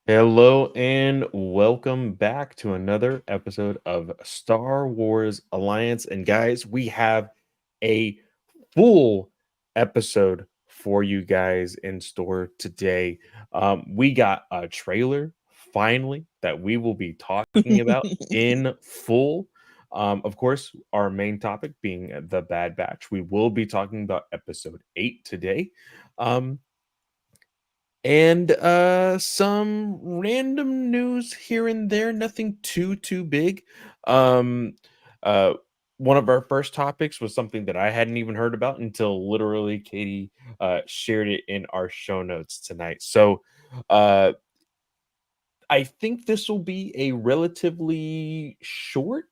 Hello and welcome back to another episode of Star Wars Alliance. And guys, we have a full episode for you guys in store today. We got a trailer finally that we will be talking about in full. Of course, our main topic being the Bad Batch. We will be talking about episode 8 today. Um, and some random news here and there, nothing too big. um uh One of our first topics was something that I hadn't even heard about until literally Katie shared it in our show notes tonight. So uh I think this will be a relatively short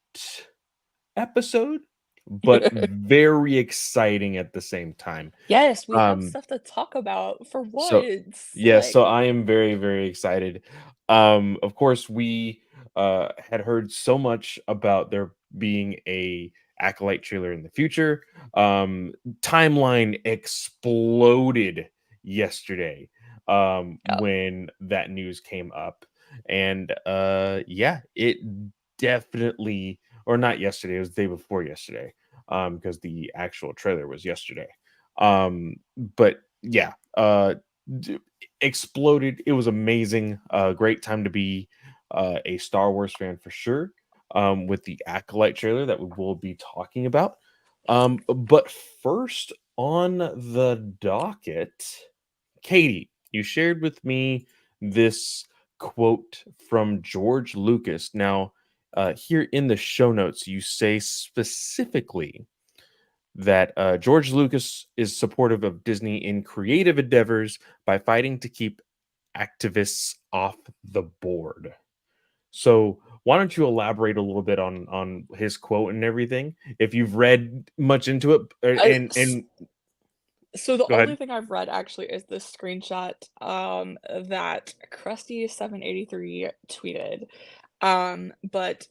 episode, but very exciting at the same time. Yes, we have um stuff to talk about for So once. yeah, so I am very excited. Of course, we had heard so much about there being a Acolyte trailer in the future. Timeline exploded yesterday Yeah. when that news came up, and yeah, it definitely, or not yesterday, it was the day before yesterday, because the actual trailer was yesterday. But yeah, d- exploded. It was amazing. Great time to be a Star Wars fan for sure. With the Acolyte trailer that we will be talking about. But first on the docket, Katie, you shared with me this quote from George Lucas. Now, here in the show notes, you say specifically that George Lucas is supportive of Disney in creative endeavors by fighting to keep activists off the board. So, why don't you elaborate a little bit on his quote and everything? If you've read much into it, I, s- and so the go only ahead. thing I've read actually is this screenshot that Krusty783 tweeted. But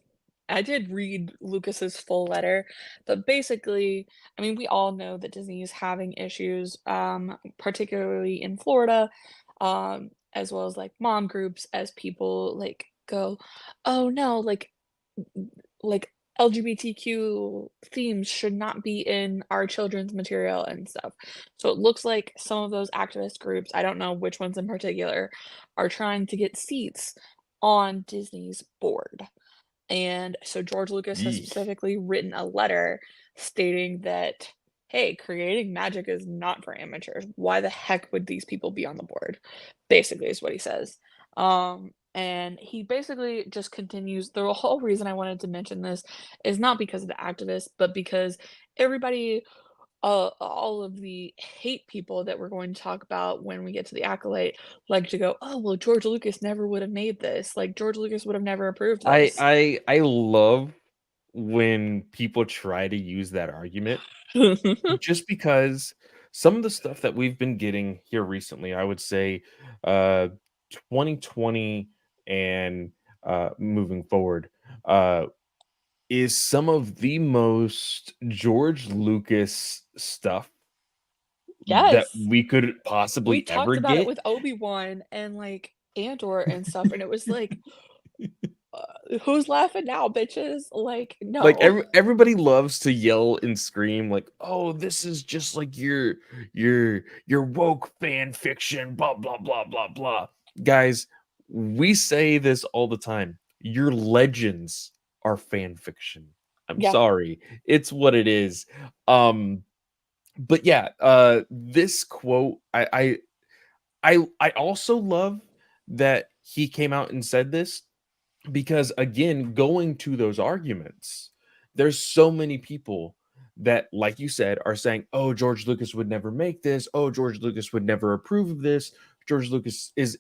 I did read Lucas's full letter, but basically, I mean, we all know that Disney is having issues, particularly in Florida, as well as like mom groups as people like go, oh no, like LGBTQ themes should not be in our children's material and stuff. So it looks like some of those activist groups, I don't know which ones in particular, are trying to get seats on Disney's board. And so George Lucas has Yeesh. specifically written a letter stating that, hey, creating magic is not for amateurs. Why the heck would these people be on the board? Basically, is what he says. And he basically just continues. The whole reason I wanted to mention this is not because of the activists, but because everybody, all of the hate people that we're going to talk about when we get to the Acolyte, like to go, oh, well, George Lucas never would have made this. Like, George Lucas would have never approved this. I love when people try to use that argument, just because some of the stuff that we've been getting here recently, I would say, uh, 2020 and moving forward, uh, is some of the most George Lucas stuff that Yes. we could We possibly talked ever about it get. with Obi-Wan and, like, Andor and stuff, and it was like, "Who's laughing now, bitches?" Like, Like no. everybody loves to yell and scream like, "Oh, this is just like your woke fan fiction, blah blah blah blah blah." Guys, we say this all the time. Your legends are fan fiction. I'm Yeah, sorry. It's what it is. But yeah, this quote I also love that he came out and said this, because again, going to those arguments, there's so many people that, like you said, are saying, oh, George Lucas would never make this, oh, George Lucas would never approve of this, George Lucas is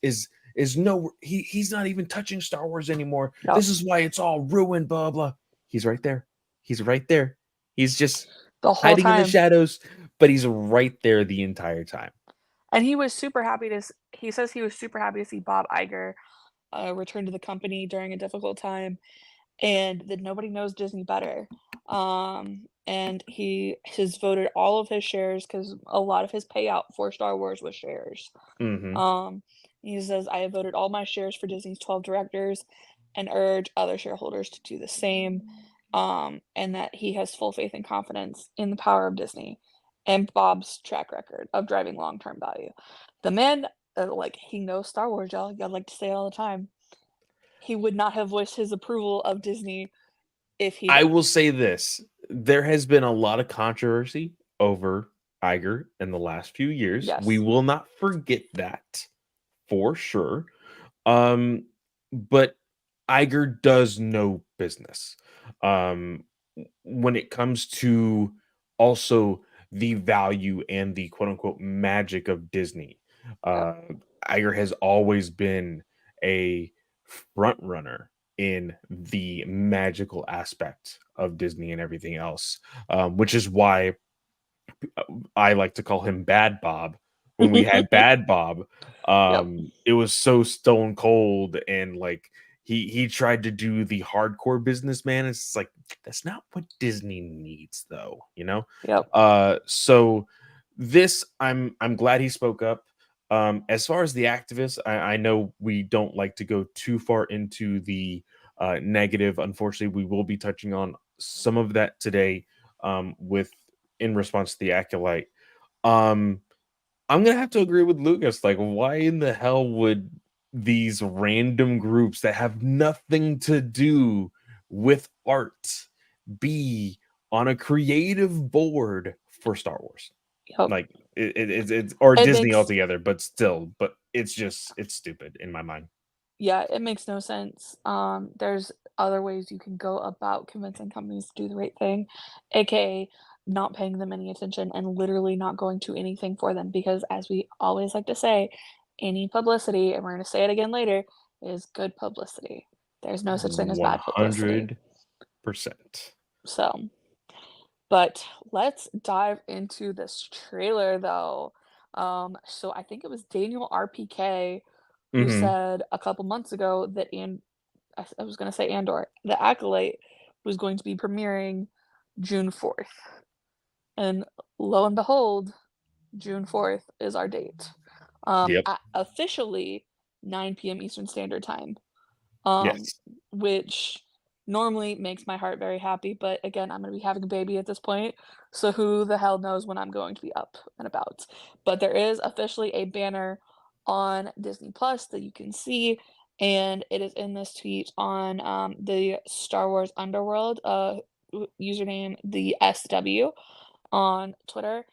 no, he's not even touching Star Wars anymore, yep, this is why it's all ruined, blah blah. He's right there. He's right there. He's just the whole hiding in the time. shadows, but he's right there the entire time. And he was super happy to s he says he was super happy to see Bob Iger, return to the company during a difficult time, and that nobody knows Disney better. And he has voted all of his shares because a lot of his payout for Star Wars was shares. Hmm. Um, He says, "I have voted all my shares for Disney's 12 directors and urge other shareholders to do the same." And that he has full faith and confidence in the power of Disney and Bob's track record of driving long-term value. The man, like, he knows Star Wars, y'all. I like to say it all the time. He would not have voiced his approval of Disney if he I didn't. will say this, there has been a lot of controversy over Iger in the last few years. We Yes. will not forget that for sure. Um, but Iger does know business. Um, when it comes to also the value and the quote unquote magic of Disney, Yep. uh, Iger has always been a front runner in the magical aspect of Disney and everything else, which is why I like to call him Bad Bob. When we had Bad Bob, Yep. it was so stone cold and like he tried to do the hardcore businessman. It's like that's not what Disney needs, though, you know. Yep. So this I'm glad he spoke up. As far as the activists, I know we don't like to go too far into the negative. Unfortunately, we will be touching on some of that today with in response to the acolyte. Um, I'm gonna have to agree with Lucas. Like, why in the hell would these random groups that have nothing to do with art be on a creative board for Star Wars? Yep. Like, it's or It Disney makes altogether, but still, but it's just it's stupid in my mind. Yeah, it makes no sense. There's other ways you can go about convincing companies to do the right thing, aka not paying them any attention and literally not going to anything for them because as we always like to say, any publicity, and we're going to say it again later, is good publicity. There's no such thing as bad publicity. 100%. So, but let's dive into this trailer though. So I think it was Daniel RPK who Hmm. said a couple months ago that I was gonna say Andor, The Acolyte was going to be premiering June 4th. And lo and behold, June 4th is our date. Yep. At officially 9 p.m. Eastern Standard Time. um, Yes. which normally makes my heart very happy. But again, I'm going to be having a baby at this point, so who the hell knows when I'm going to be up and about. But there is officially a banner on Disney Plus that you can see, and it is in this tweet on the Star Wars Underworld username, the SW on Twitter,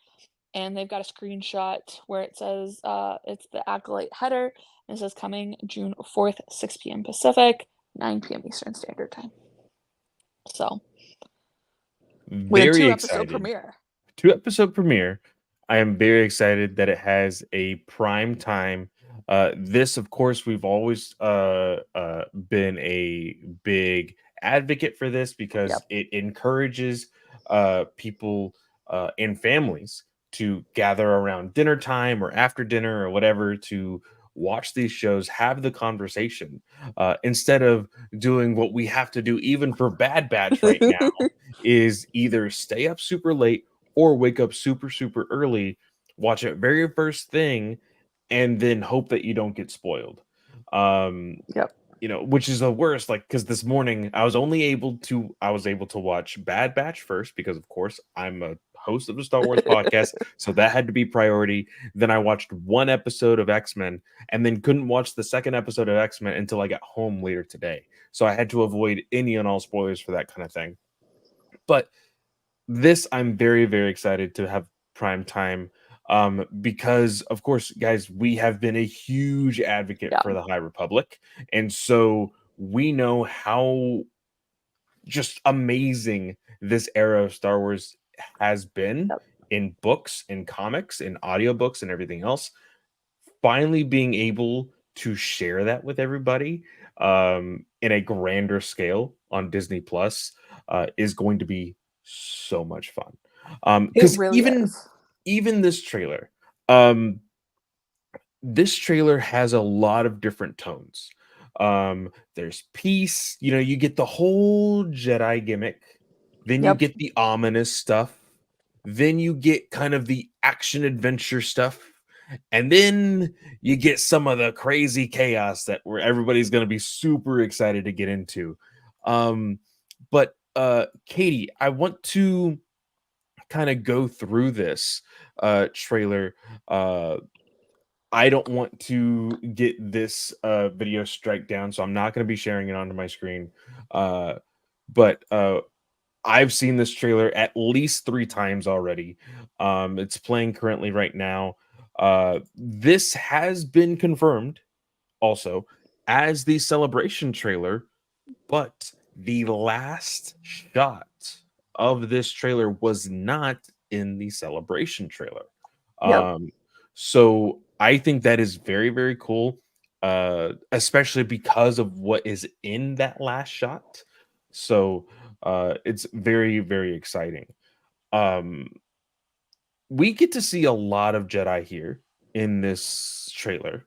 and they've got a screenshot where it says it's the Acolyte header, and it says coming June 4th, 6 p.m. Pacific, 9 p.m. Eastern Standard Time. So, with a Very two-episode excited. premiere. 2 episode premiere. I am very excited that it has a prime time. This, of course, we've always been a big advocate for this because Yep. it encourages people and families to gather around dinner time or after dinner or whatever to watch these shows, have the conversation instead of doing what we have to do, even for Bad Batch right now, is either stay up super late or wake up super, super early, watch it very first thing, and then hope that you don't get spoiled. Um, Yep. which is the worst. Like, because this morning I was able to watch Bad Batch first because, of course, I'm a host of the Star Wars podcast, so that had to be priority. Then I watched 1 episode of X-Men, and then couldn't watch the second episode of X-Men until I got home later today. So I had to avoid any and all spoilers for that kind of thing. But this I'm very, very excited to have prime time because of course, guys, we have been a huge advocate Yeah. for the High Republic, and so we know how just amazing this era of Star Wars has been Yep. in books, in comics, in audiobooks, and everything else. Finally being able to share that with everybody in a grander scale on Disney Plus is going to be so much fun. It Because really even is. even um, this trailer has a lot of different tones. There's peace, you get the whole Jedi gimmick, then you Yep. get the ominous stuff, then you get kind of the action adventure stuff, And then you get some of the crazy chaos that where everybody's going to be super excited to get into. But Katie, I want to kind of go through this trailer. uh I don't want to get this video strike down, so I'm not going to be sharing it onto my screen. uh but I've seen this trailer at least 3 times already. It's playing currently right now. This has been confirmed also as the celebration trailer, but the last shot of this trailer was not in the celebration trailer. Yep. Um, so I think that is very, very cool, especially because of what is in that last shot. So it's very, very exciting. Um, we get to see a lot of Jedi here in this trailer.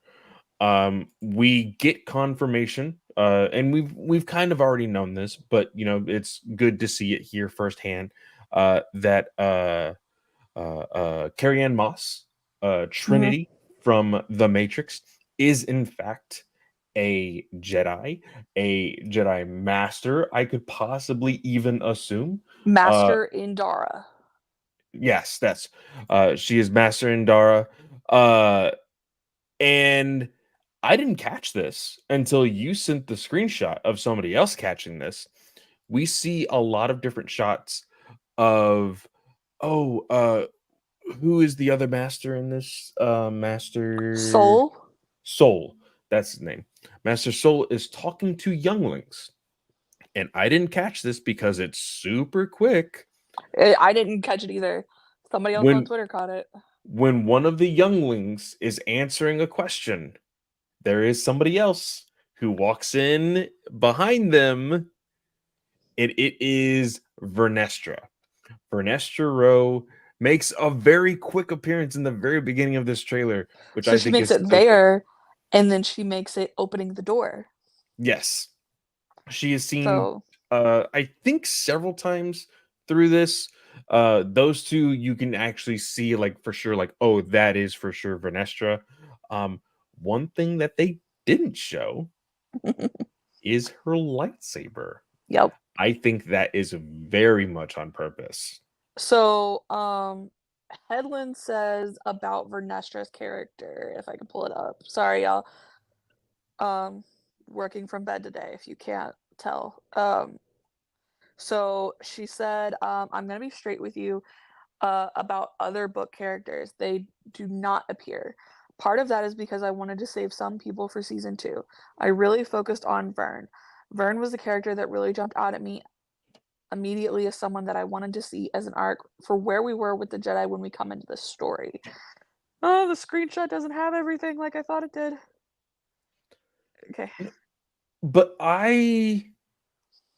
We get confirmation, and we've kind of already known this, but it's good to see it here firsthand. That Carrie Ann Moss, Mhm. Trinity from The Matrix, is in fact a Jedi Master. I could possibly even assume. Uh, Master Indara. yes, that's she is Master Indara. Uh, and I didn't catch this until you sent the screenshot of somebody else catching this. We see a lot of different shots of, oh, who is the other master in this? Master Soul. Soul. That's his name. Master Soul is talking to younglings. And I didn't catch this because it's super quick. I didn't catch it either. Somebody else on When Twitter caught it. when one of the younglings is answering a question, there is somebody else who walks in behind them, and it is Vernestra. Vernestra Rowe makes a very quick appearance in the very beginning of this trailer, which So I she think makes is it so cool. there, and then she makes it opening the door. Yes, she is seen, So I think several times through this. Those two you can actually see, like, for sure, like, oh, that is for sure Vernestra. Um, One thing that they didn't show is her lightsaber. yep. I think that is very much on purpose. So Headland says about Vernestra's character, if I can pull it up. Sorry, y'all. Um, working from bed today, if you can't tell. So she said, I'm gonna be straight with you about other book characters. They do not appear. Part of that is because I wanted to save some people for season two. I really focused on Vern. Vern was the character that really jumped out at me immediately as someone that I wanted to see as an arc for where we were with the Jedi when we come into this story. Oh, the screenshot doesn't have everything like I thought it did. Okay. But I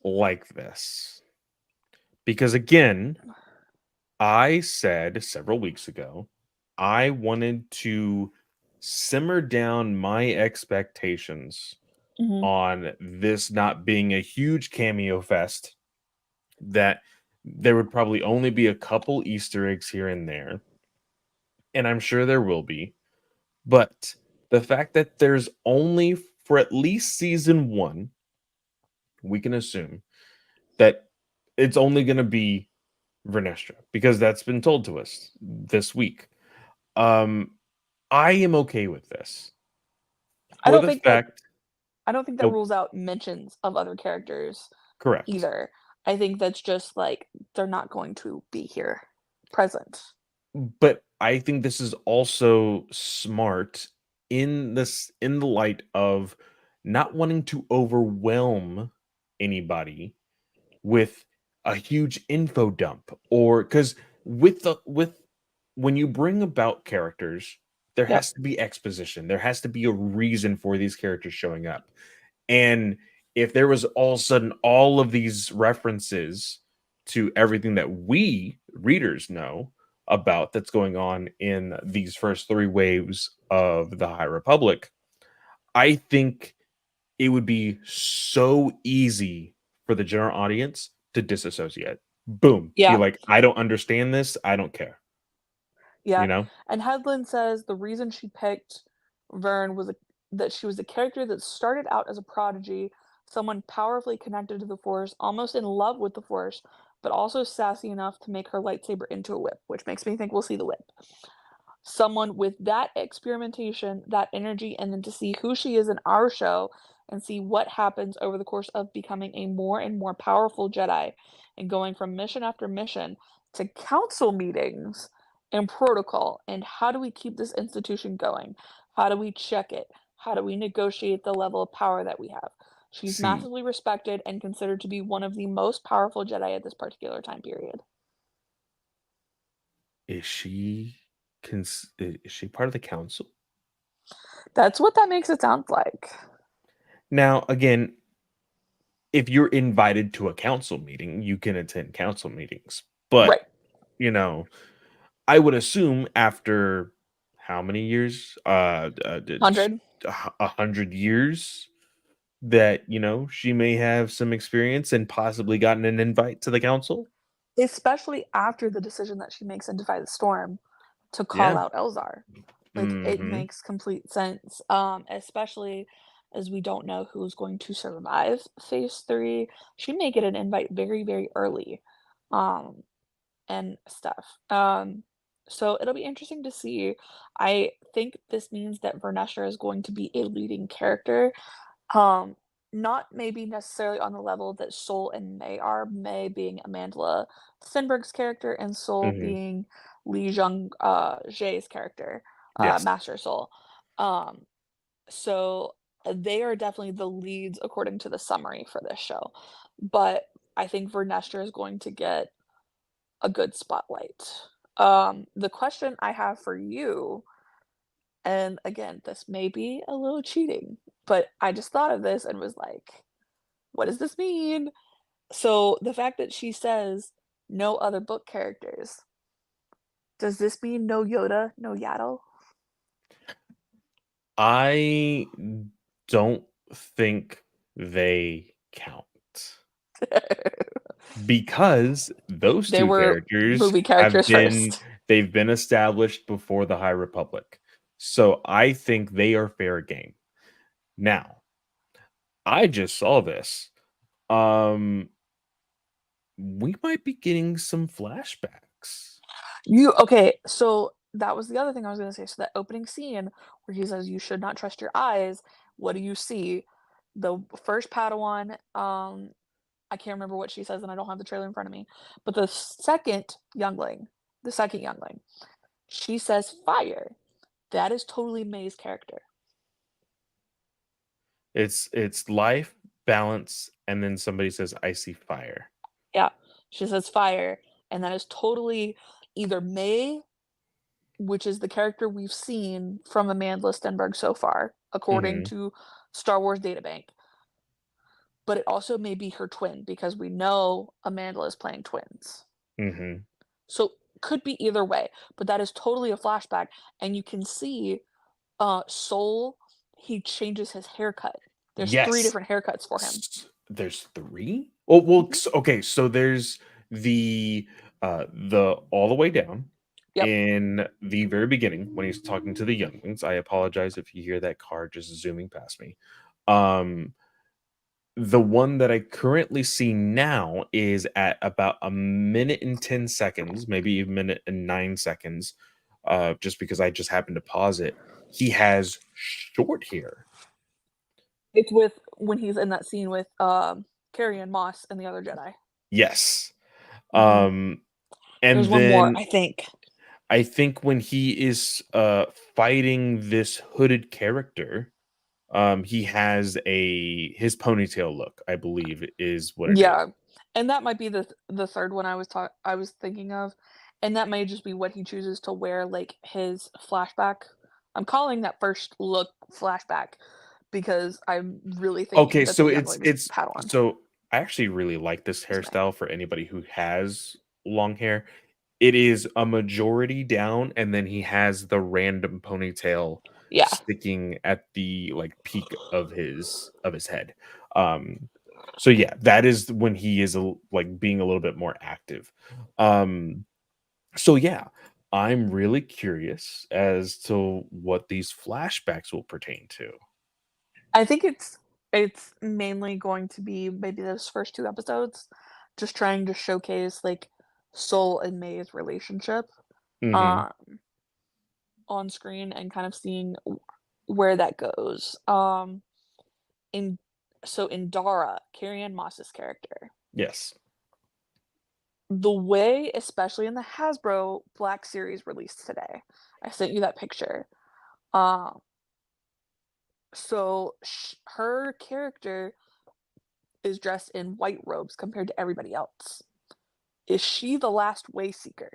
like this because, again, I said several weeks ago I wanted to simmer down my expectations Hmm. on this not being a huge cameo fest, that there would probably only be a couple Easter eggs here and there, and I'm sure there will be. But the fact that there's only, for at least season one, we can assume that it's only going to be Vernestra because that's been told to us this week. Um, I am okay with this I for don't the think that fact. I don't think that Oh, rules out mentions of other characters correct. either. I think that's just like they're not going to be here present. But I think this is also smart in the light of not wanting to overwhelm anybody with a huge info dump, or because with when you bring about characters, there Yep. has to be exposition, there has to be a reason for these characters showing up. And if there was all of a sudden all of these references to everything that we readers know about that's going on in these first 3 waves of the High Republic, I think it would be so easy for the general audience to disassociate. Boom. Be Yeah. like, I don't understand this. I don't care. Yeah, you know? and Headland says the reason she picked Vern was that she was a character that started out as a prodigy, someone powerfully connected to the Force, almost in love with the Force, but also sassy enough to make her lightsaber into a whip, which makes me think we'll see the whip. Someone with that experimentation, that energy, and then to see who she is in our show and see what happens over the course of becoming a more and more powerful Jedi and going from mission after mission to council meetings and protocol. And how do we keep this institution going? How do we check it? How do we negotiate the level of power that we have? She's See, massively respected and considered to be one of the most powerful Jedi at this particular time period. is she is she part of the council? That's what that makes it sound like. Now, again, if you're invited to a council meeting, you can attend council meetings. But, Right. you know, I would assume after how many years? 100. 100 years that, she may have some experience and possibly gotten an invite to the council. Especially after the decision that she makes in Defy the Storm to call Yeah. out Elzar. Like, it Hmm. makes complete sense, especially as we don't know who's going to survive Phase 3. She may get an invite very, very early, um, and stuff. So it'll be interesting to see. I think this means that Vernestra is going to be a leading character, um, not maybe necessarily on the level that Soul and May are, May being Amandla Stenberg's character and Soul Hmm. being Li Jung Jae's character, Yes. Master Soul. Um, so they are definitely the leads according to the summary for this show. But I think Vernestra is going to get a good spotlight. The question I have for you, and again, this may be a little cheating, but I just thought of this and was like, what does this mean? So the fact that she says no other book characters, does this mean no Yoda, no Yaddle? I don't think they count because those They two were characters movie have characters been first. they've been established before the High Republic. So I think they are fair game. Now, I just saw this. Um we might be getting some flashbacks. Okay, so that was the other thing I was gonna say. So that opening scene where he says you should not trust your eyes, what do you see? The first Padawan, I can't remember what she says and I don't have the trailer in front of me, but the second youngling, she says fire. That is totally May's character. It's life, balance, and then somebody says I see fire. Yeah, she says fire, and that is totally either May, which is the character we've seen from Amanda Stenberg so far, according Mhm. to Star Wars Databank, but it also may be her twin because we know Amanda is playing twins. Mhm. So could be either way, but that is totally a flashback, and you can see Soul, he changes his haircut. There's 3 Yes. different haircuts for him. There's 3? Oh, well, Mhm. okay, so there's the all the way down Yep. in the very beginning when he's talking to the younglings. I apologize if you hear that car just zooming past me. Um, the one that I currently see now is at about a minute and 10 seconds, maybe a minute and 9 seconds, just because I just happened to pause it. He has short hair. It's with when he's in that scene with, Carrie and Moss and the other Jedi. Yes. Mhm. Um, There's and one more, then I think. I think when he is fighting this hooded character, he has a his ponytail look, I believe is what it is. Yeah, and that might be the 3rd one I was thinking of, and that may just be what he chooses to wear, like, his flashback. I'm calling that first look flashback because I'm really thinking Okay, that the so it's youngling's it's Padawan so I actually really like this is May. hairstyle for anybody who has long hair. It is a majority down, and then he has the random ponytail Yeah. sticking at the, like, peak of his head. Um, so yeah, that is when he is like, being a little bit more active. Um, so yeah, I'm really curious as to what these flashbacks will pertain to. I think it's mainly going to be maybe those first 2 episodes, just trying to showcase, like, Soul and May's relationship, Mhm. um, on screen and kind of seeing where that goes. In in Dara, Carrie-Anne Moss's character, Yes. the way especially in the Hasbro Black Series released today, I sent you that picture. Um, her character is dressed in white robes compared to everybody else. Is she the last Wayseeker?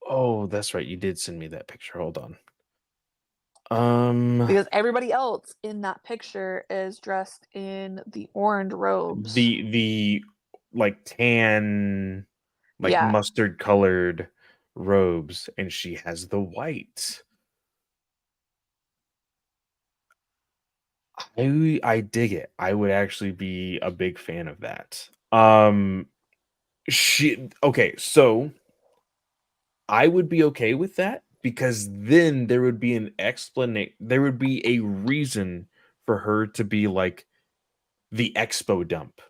Oh, that's right, you did send me that picture, hold on. Um, Because everybody else in that picture is dressed in the orange robes. the, like, tan, like, Yeah. mustard colored robes, and she has the white. I dig it. I would actually be a big fan of that. She okay, so I would be okay with that because then there would be an explanation. There would be a reason for her to be like the expo dump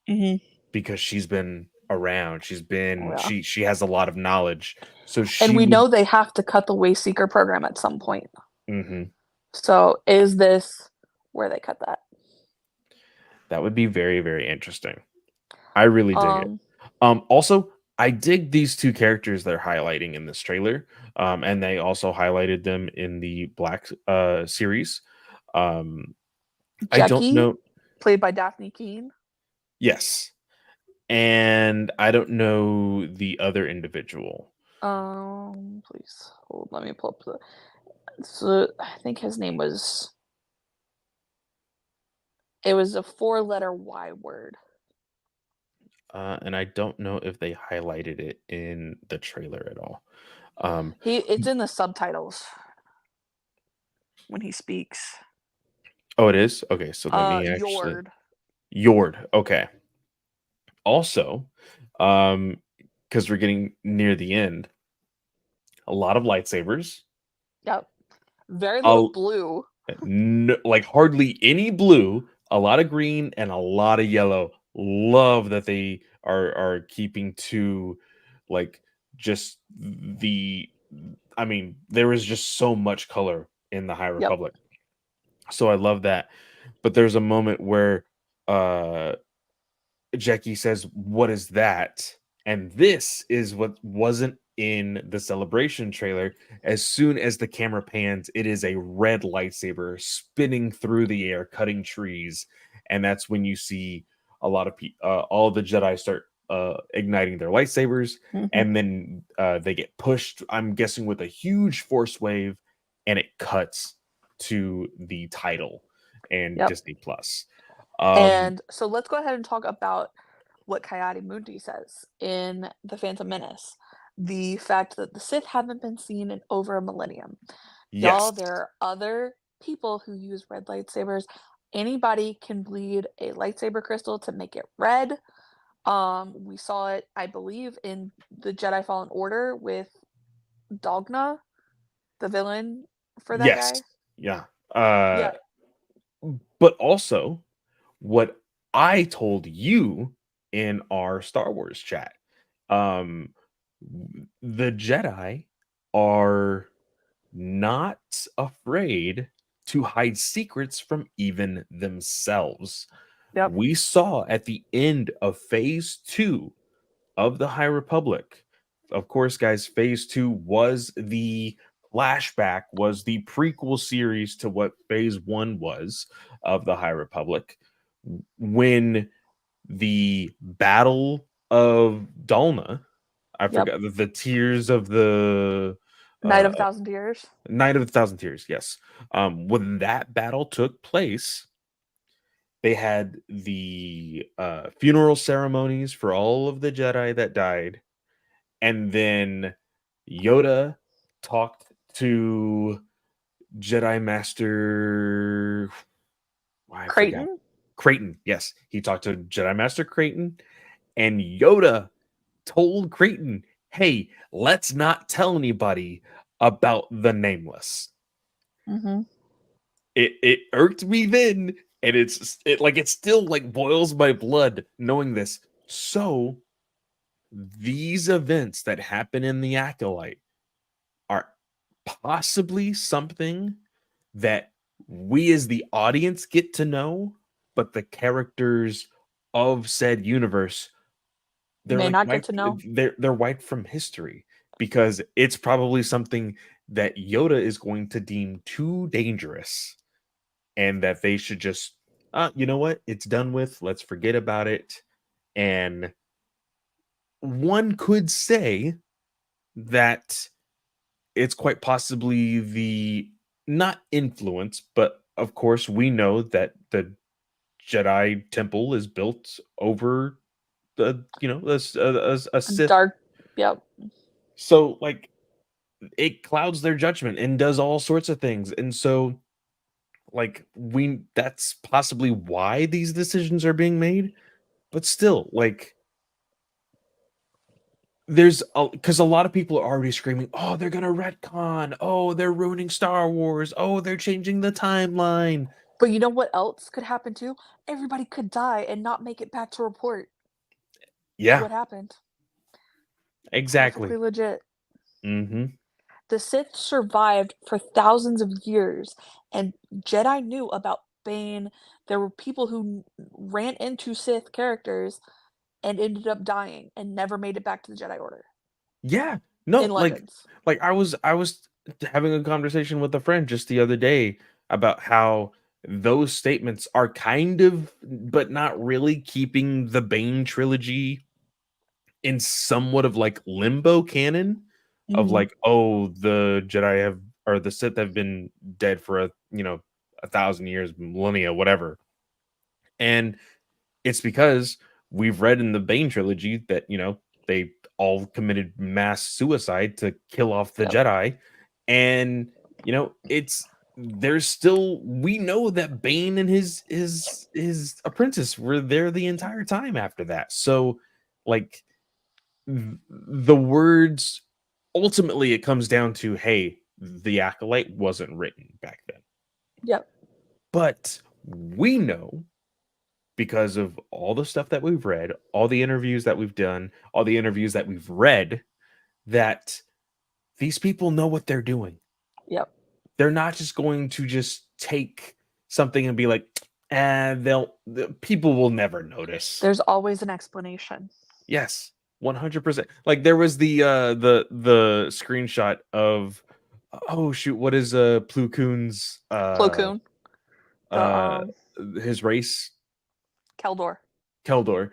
Mhm. because she's been around. Oh, yeah. She has a lot of knowledge. So And she we would know they have to cut the Wayseeker program at some point. mhm. So is this where they cut that? That would be very, very interesting. I really dig it. Um, Also, I dig these two characters they're highlighting in this trailer, and they also highlighted them in the Black series. Um, I don't Jackie, know. played by Daphne Keane. Yes, and I don't know the other individual. Please hold. Let me pull up the. So I think his name was. It was a four-letter Y word. And I don't know if they highlighted it in the trailer at all. Um, It's in the subtitles when he speaks. oh, it is? Okay, so let me actually. Yord. Yord. Okay. Also, because we're getting near the end, a lot of lightsabers. Yep. Very A little blue. like hardly any blue, a lot of green, and a lot of yellow. Love that they are keeping to like just the. I mean, there is just so much color in the High Yep. Republic, so I love that. But there's a moment where uh Jackie says, "What is that?" And this is what wasn't in the celebration trailer. As soon as the camera pans, it is a red lightsaber spinning through the air, cutting trees, and that's when you see a lot of all the Jedi start igniting their lightsabers, Mhm. and then they get pushed. I'm guessing with a huge force wave, and it cuts to the title and Yep. Disney Plus. Um, And so let's go ahead and talk about what Coyote Mundi says in The Phantom Menace. The fact that the Sith haven't been seen in over a millennium. Y'all, yes. there are other people who use red lightsabers. Anybody can bleed a lightsaber crystal to make it red. We saw it, I believe, in the Jedi Fallen Order with Dogna, the villain for that Yes. guy. Yeah. Uh, Yeah. but also what I told you in our Star Wars chat, um, the Jedi are not afraid to hide secrets from even themselves. Yep. We saw at the end of phase 2 of the High Republic. Of course, guys, phase 2 was the flashback, was the prequel series to what phase 1 was of the High Republic. When the Battle of Dalna, I Yep. forgot the tears of the Night uh of a Thousand Tears. Night of the Thousand Tears, yes. When that battle took place, they had the funeral ceremonies for all of the Jedi that died, and then Yoda talked to Jedi Master. I forgot. Creighton. Creighton. Yes, he talked to Jedi Master Creighton, and Yoda told Creighton, "Hey, let's not tell anybody about the nameless." Mhm. It irked me then, and it still like boils my blood knowing this. So these events that happen in the Acolyte are possibly something that we as the audience get to know, but the characters of said universe, they're May like not get wiped to know. they're wiped from history because it's probably something that Yoda is going to deem too dangerous and that they should just you know what? It's done with. Let's forget about it. And one could say that it's quite possibly the not influence, but of course we know that the Jedi temple is built over the a Sith. Dark. Yep. So like it clouds their judgment and does all sorts of things. And so like we that's possibly why these decisions are being made. But still, like there's because a lot of people are already screaming, "Oh, they're gonna retcon! Oh, they're ruining Star Wars! Oh, they're changing the timeline!" But you know what else could happen too? Everybody could die and not make it back to report Yeah, what happened. Perfectly exactly. legit. Hmm. The Sith survived for thousands of years, and Jedi knew about Bane. There were people who ran into Sith characters and ended up dying and never made it back to the Jedi Order Yeah, in no, Legends. I was having a conversation with a friend just the other day about how those statements are kind of, but not really, keeping the Bane trilogy in somewhat of like limbo canon of Mhm. like, oh, the Jedi have or the Sith have been dead for a thousand years, millennia, whatever. And it's because we've read in the Bane trilogy that, they all committed mass suicide to kill off the Yep. Jedi. And, it's there's still we know that Bane and his apprentice were there the entire time after that. So like the words ultimately it comes down to, hey, the Acolyte wasn't written back then. Yep. But we know because of all the stuff that we've read, all the interviews that we've done, all the interviews that we've read, that these people know what they're doing. Yep. They're not just going to just take something and be like, the people will never notice. There's always an explanation. Yes, 100%. Like there was the screenshot of, oh shoot, what is Plo Koon's Plo Koon, the uh his race? Keldor. Keldor,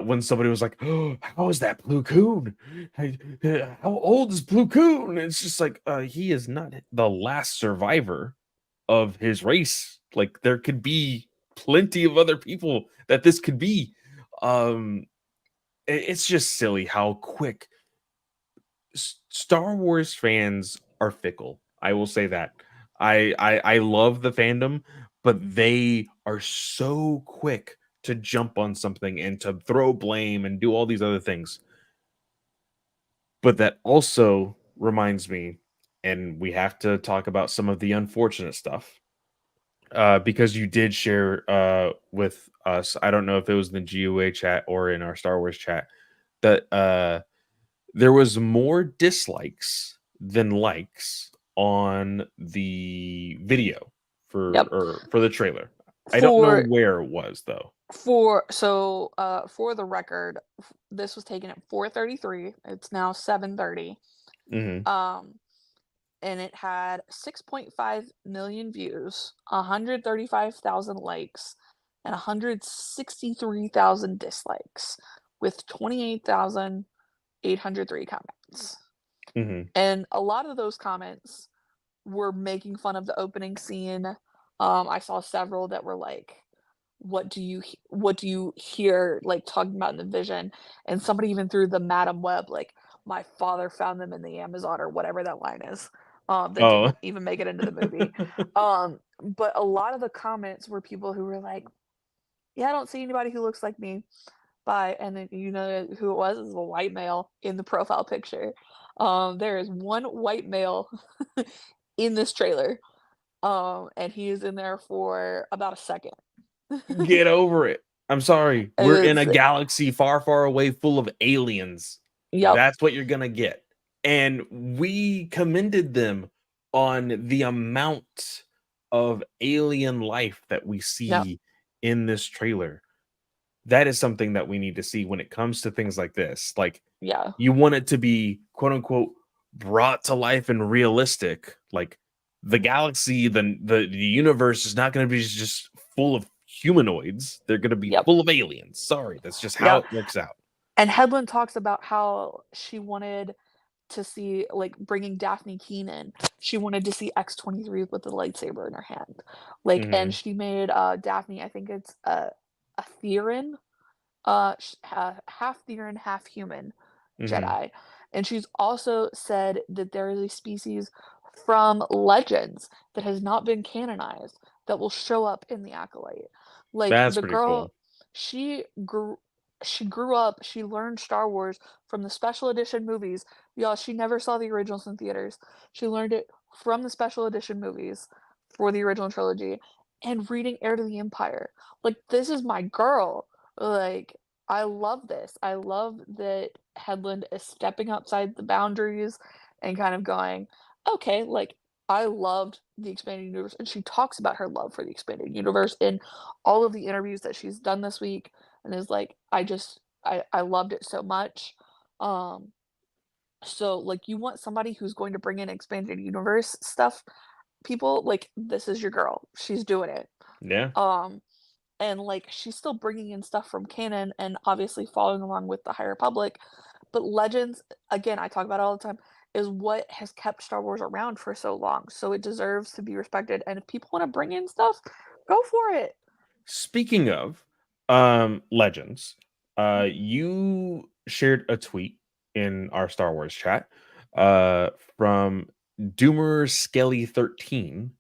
when somebody was like, "Oh, how is that Plo Koon? How old is Plo Koon?" It's just like, he is not the last survivor of his race. Like, there could be plenty of other people that this could be. Um, it's just silly how quick Star Wars fans are fickle. I will say that. I love the fandom, but they are so quick to jump on something and to throw blame and do all these other things. But that also reminds me, and we have to talk about some of the unfortunate stuff. Because you did share with us, I don't know if it was in the GUA chat or in our Star Wars chat, that there was more dislikes than likes on the video Yep. for the trailer. I don't know For where it was though. for the record, this was taken at 4:33. It's now 7:30. Mhm. Um, and it had 6.5 million views, 135,000 likes, and 163,000 dislikes, with 28,803 comments. Mhm. And a lot of those comments were making fun of the opening scene. I saw several that were like, what do you hear, like, talking about in the vision?" And somebody even threw the Madam Web, like, "My father found them in the Amazon," or whatever that line is, that Oh. didn't even make it into the movie. But a lot of the comments were people who were like, "Yeah, I don't see anybody who looks like me." by, and then you know who it was? It was a white male in the profile picture. There is one white male in this trailer, and he is in there for about a second. Get over it. I'm sorry. We're in It's a galaxy far, far away full of aliens. Yep, That's what you're going to get. And we commended them on the amount of alien life that we yep, see in this trailer. That is something that we need to see when it comes to things like this. Like, yeah, you want it to be quote unquote brought to life and realistic. Like, the galaxy, the universe is not going to be just full of humanoids. They're going to be yep, full of aliens. Sorry, that's just how yep. it works out. And Headland talks about how she wanted to see, like, bringing Daphne Keane in. She wanted to see X-23 with the lightsaber in her hand. Like, and Hmm. she made, Daphne, I think it's a Theron, half Theron, half human Hmm. Jedi. And she's also said that there is a species from Legends that has not been canonized that will show up in the Acolyte. Like That's the pretty cool. girl, she grew she grew up, she learned Star Wars from the special edition movies. Y'all, she never saw the originals in theaters. She learned it from the special edition movies for the original trilogy and reading Heir to the Empire. Like, this is my girl. Like, I love this. I love that Headland is stepping outside the boundaries and kind of going, okay, like, I loved the expanded universe. And she talks about her love for the expanded universe in all of the interviews that she's done this week and is like, I loved it so much. Um, so like you want somebody who's going to bring in expanded universe stuff, people, like this is your girl. She's doing it. Yeah. Um, and like she's still bringing in stuff from canon and obviously following along with the High Republic, but Legends, again, I talk about it all the time, is what has kept Star Wars around for so long. So it deserves to be respected. And if people want to bring in stuff, go for it. Speaking of legends, you shared a tweet in our Star Wars chat from Doomer Skelly 13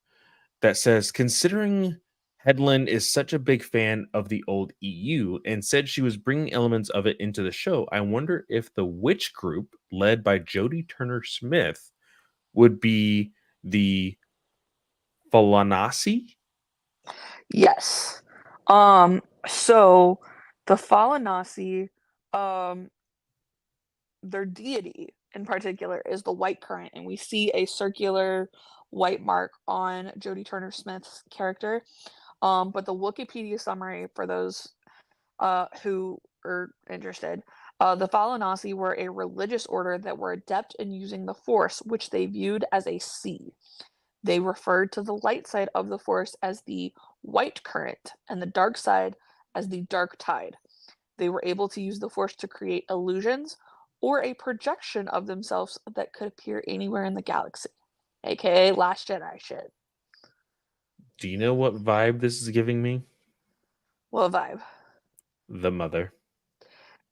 that says, considering Headland is such a big fan of the old EU and said she was bringing elements of it into the show, I wonder if the witch group led by Jodie Turner Smith would be the Falanasi. Yes. So the Falanasi, um, their deity in particular is the white current, and we see a circular white mark on Jodie Turner Smith's character. But the Wikipedia summary for those who are interested, the Falanasi were a religious order that were adept in using the Force, which they viewed as a sea. They referred to the light side of the Force as the white current and the dark side as the dark tide. They were able to use the Force to create illusions or a projection of themselves that could appear anywhere in the galaxy, aka Last Jedi shit. Do you know what vibe this is giving me? What a vibe. The mother.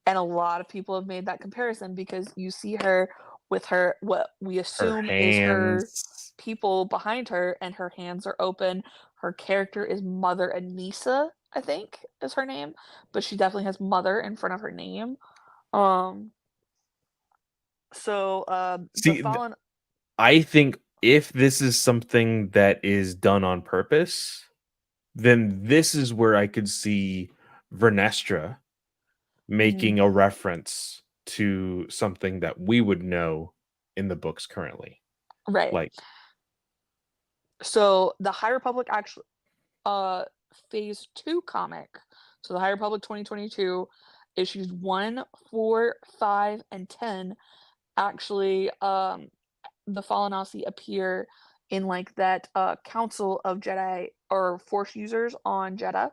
And a lot of people have made that comparison because you see her with her, what we Her assume is her hands. people behind her, and her hands are open. Her character is Mother Anissa, I think is her name, but she definitely has Mother in front of her name. Um, so the See, Fallen, I think if this is something that is done on purpose, then this is where I could see Vernestra mhm, making a reference to something that we would know in the books currently. right. Like, So the High Republic actually, uh, Phase 2 comic. So the High Republic 2022 issues 1, 4, 5, and 10 actually, the Falanasi appear in like that council of Jedi or Force users on Jeddah,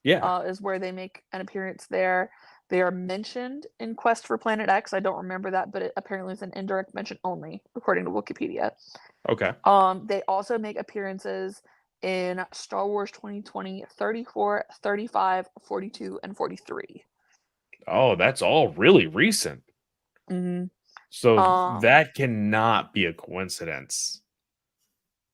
yeah, is where they make an appearance there. They are mentioned in Quest for Planet X. I don't remember that, but it apparently is an indirect mention only, according to Wikipedia. okay. They also make appearances in Star Wars 2020 34, 35, 42, and 43. Oh, that's all really recent. Mm-hmm. So Um, that cannot be a coincidence.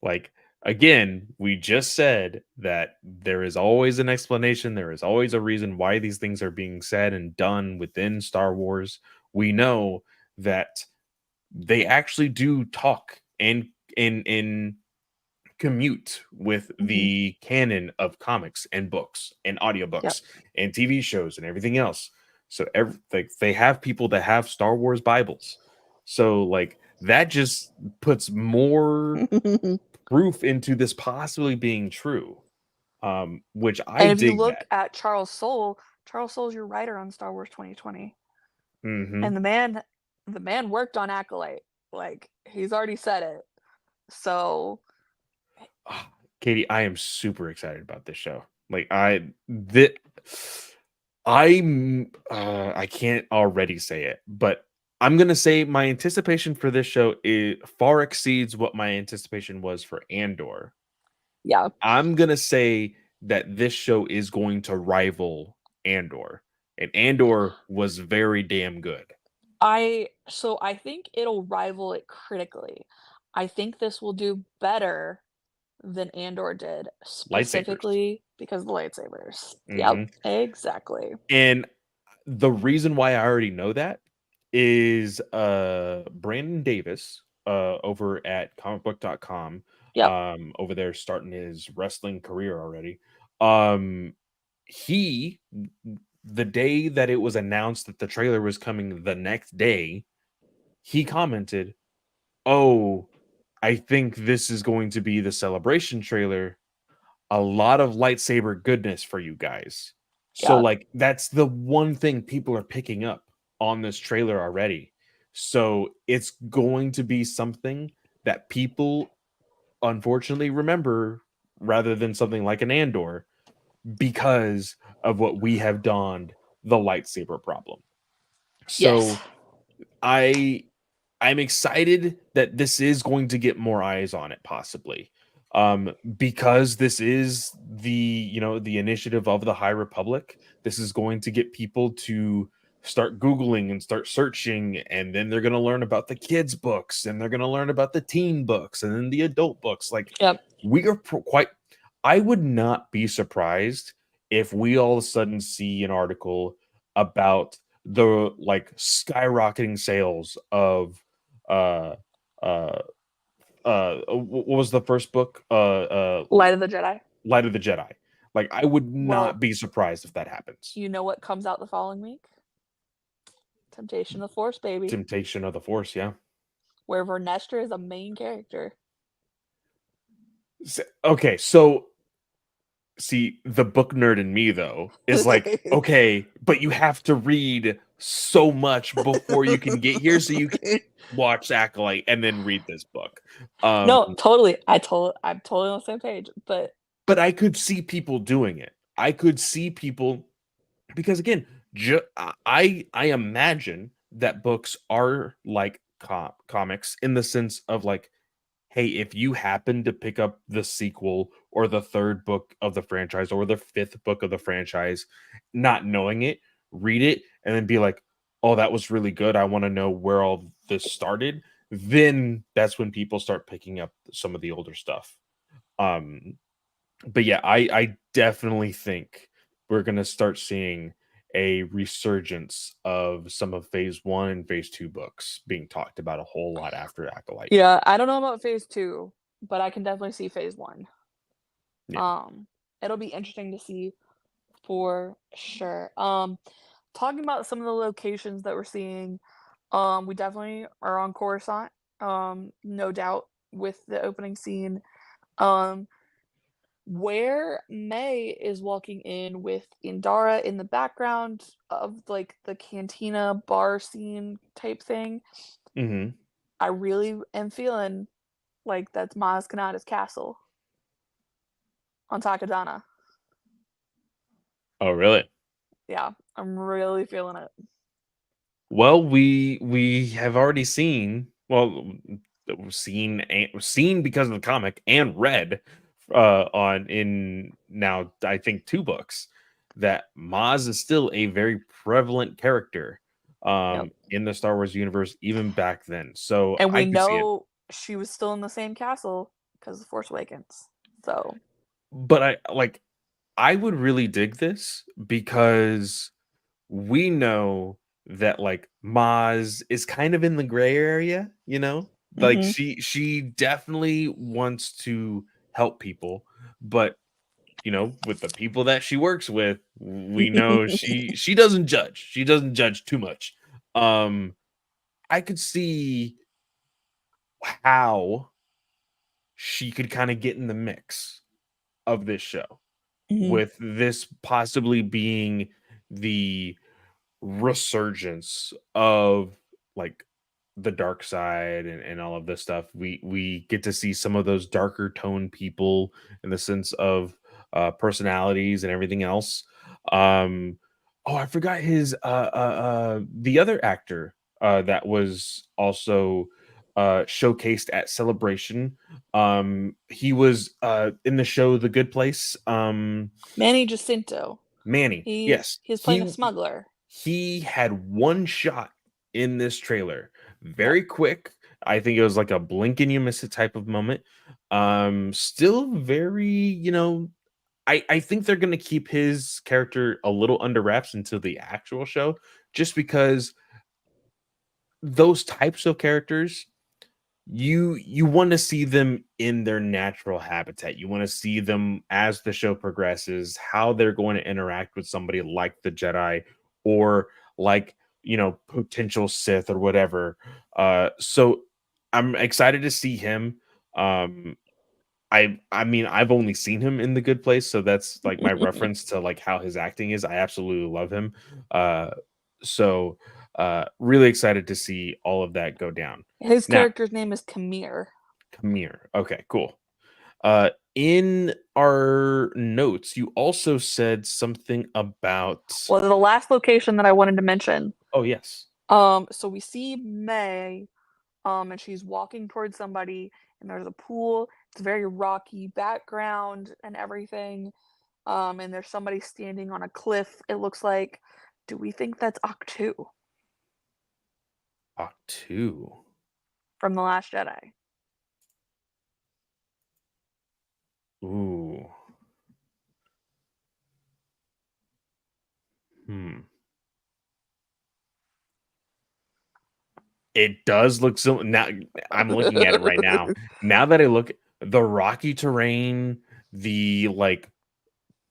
Like, again, we just said that there is always an explanation. There is always a reason why these things are being said and done within Star Wars. We know that they actually do talk and commute with Mhm. the canon of comics and books and Yep. audiobooks and TV shows and everything else. So like they have people that have Star Wars Bibles. So like that just puts more proof into this possibly being true. Which I And if you dig look that. at Charles Soule's your writer on Star Wars 2020. Hmm. And the man worked on Acolyte. Like he's already said it. So, Katie, I am super excited about this show. Like I can't already say it, but I'm gonna say my anticipation for this show far exceeds what my anticipation was for Andor. yeah. I'm gonna say that this show is going to rival Andor, and Andor was very damn good. I think it'll rival it critically. I think this will do better than Andor did, Lightsabers. specifically because of the lightsabers. Yep, Hmm. exactly. And the reason why I already know that is Brandon Davis over at comicbook.com, Yep, over there starting his wrestling career already. Um he the day that it was announced that the trailer was coming the next day, he commented, "Oh, I think this is going to be the celebration trailer, a lot of lightsaber goodness for you guys." So yep, like that's the one thing people are picking up on this trailer already. So it's going to be something that people unfortunately remember rather than something like an Andor because of what we have donned the lightsaber problem. yes, So I I'm excited that this is going to get more eyes on it possibly. Because this is the initiative of the High Republic. This is going to get people to start googling and start searching, and then they're going to learn about the kids books, and they're going to learn about the teen books and then the adult books. Like yep, we are quite I would not be surprised if we all of a sudden see an article about the like skyrocketing sales of uh uh what was the first book, Light of the Jedi. Light of the Jedi. Like I would Well, not be surprised if that happens. you know what comes out the following week? Temptation of the Force, baby, Temptation of the Force, yeah. where Vernestra is a main character. Okay, so see, the book nerd in me though is like, okay, but you have to read so much before you can get here, so you can watch Acolyte and then read this book. Um, No, totally. I'm totally on the same page. But but I could see people doing it. I could see people because again, I imagine that books are like comics in the sense of like, hey, if you happen to pick up the sequel or the third book of the franchise or the fifth book of the franchise, not knowing it, read it and then be like, oh, that was really good. I want to know where all this started. Then that's when people start picking up some of the older stuff. Um, but yeah, I definitely think we're gonna start seeing a resurgence of some of phase one and phase two books being talked about a whole lot after Acolyte. yeah, I don't know about phase 2, but I can definitely see phase 1. Yeah. Um, it'll be interesting to see for sure. Talking about some of the locations that we're seeing, we definitely are on Coruscant, no doubt with the opening scene. Um, where May is walking in with Indara in the background of like the cantina bar scene type thing. Hmm. I really am feeling like that's Maz Kanata's castle on Takadana. Oh, really? Yeah, I'm really feeling it. Well, we have already seen, seen because of the comic and read on in now I think two books that Maz is still a very prevalent character Yep. in the Star Wars universe even back then. So And I we could see it. know she was still in the same castle because The Force Awakens. So, But I would really dig this because we know that like Maz is kind of in the gray area, you know? Like mhm. she definitely wants to help people, but you know, with the people that she works with, we know she doesn't judge. She doesn't judge too much. Um I could see how she could kind of get in the mix of this show Mhm. with this possibly being the resurgence of like the dark side and all of this stuff. We get to see some of those darker tone people in the sense of personalities and everything else. Um oh, I forgot his the other actor that was also showcased at Celebration. He was in the show The Good Place. Manny Jacinto. Manny. Yes. He's playing a smuggler. He had one shot in this trailer. Yep. Very quick. I think it was like a blink and you miss it type of moment. Still very, you know, I think they're gonna keep his character a little under wraps until the actual show, just because those types of characters you want to see them in their natural habitat. You want to see them as the show progresses, how they're going to interact with somebody like the Jedi or like, you know, potential Sith or whatever. So I'm excited to see him. Um I mean, I've only seen him in The Good Place, so that's like my reference to like how his acting is. I absolutely love him. Uh so really excited to see all of that go down. His Now, character's name is Kamir. Kamir. Okay, cool. In our notes, you also said something about. Well, the last location that I wanted to mention. Oh, yes. So we see May, and she's walking towards somebody, and there's a pool. It's a very rocky background and everything. And there's somebody standing on a cliff. It looks like. Do we think that's Octu Two. from The Last Jedi? Ooh. Hmm. It does look so now. I'm looking at it right now. Now that I look, the rocky terrain, the like,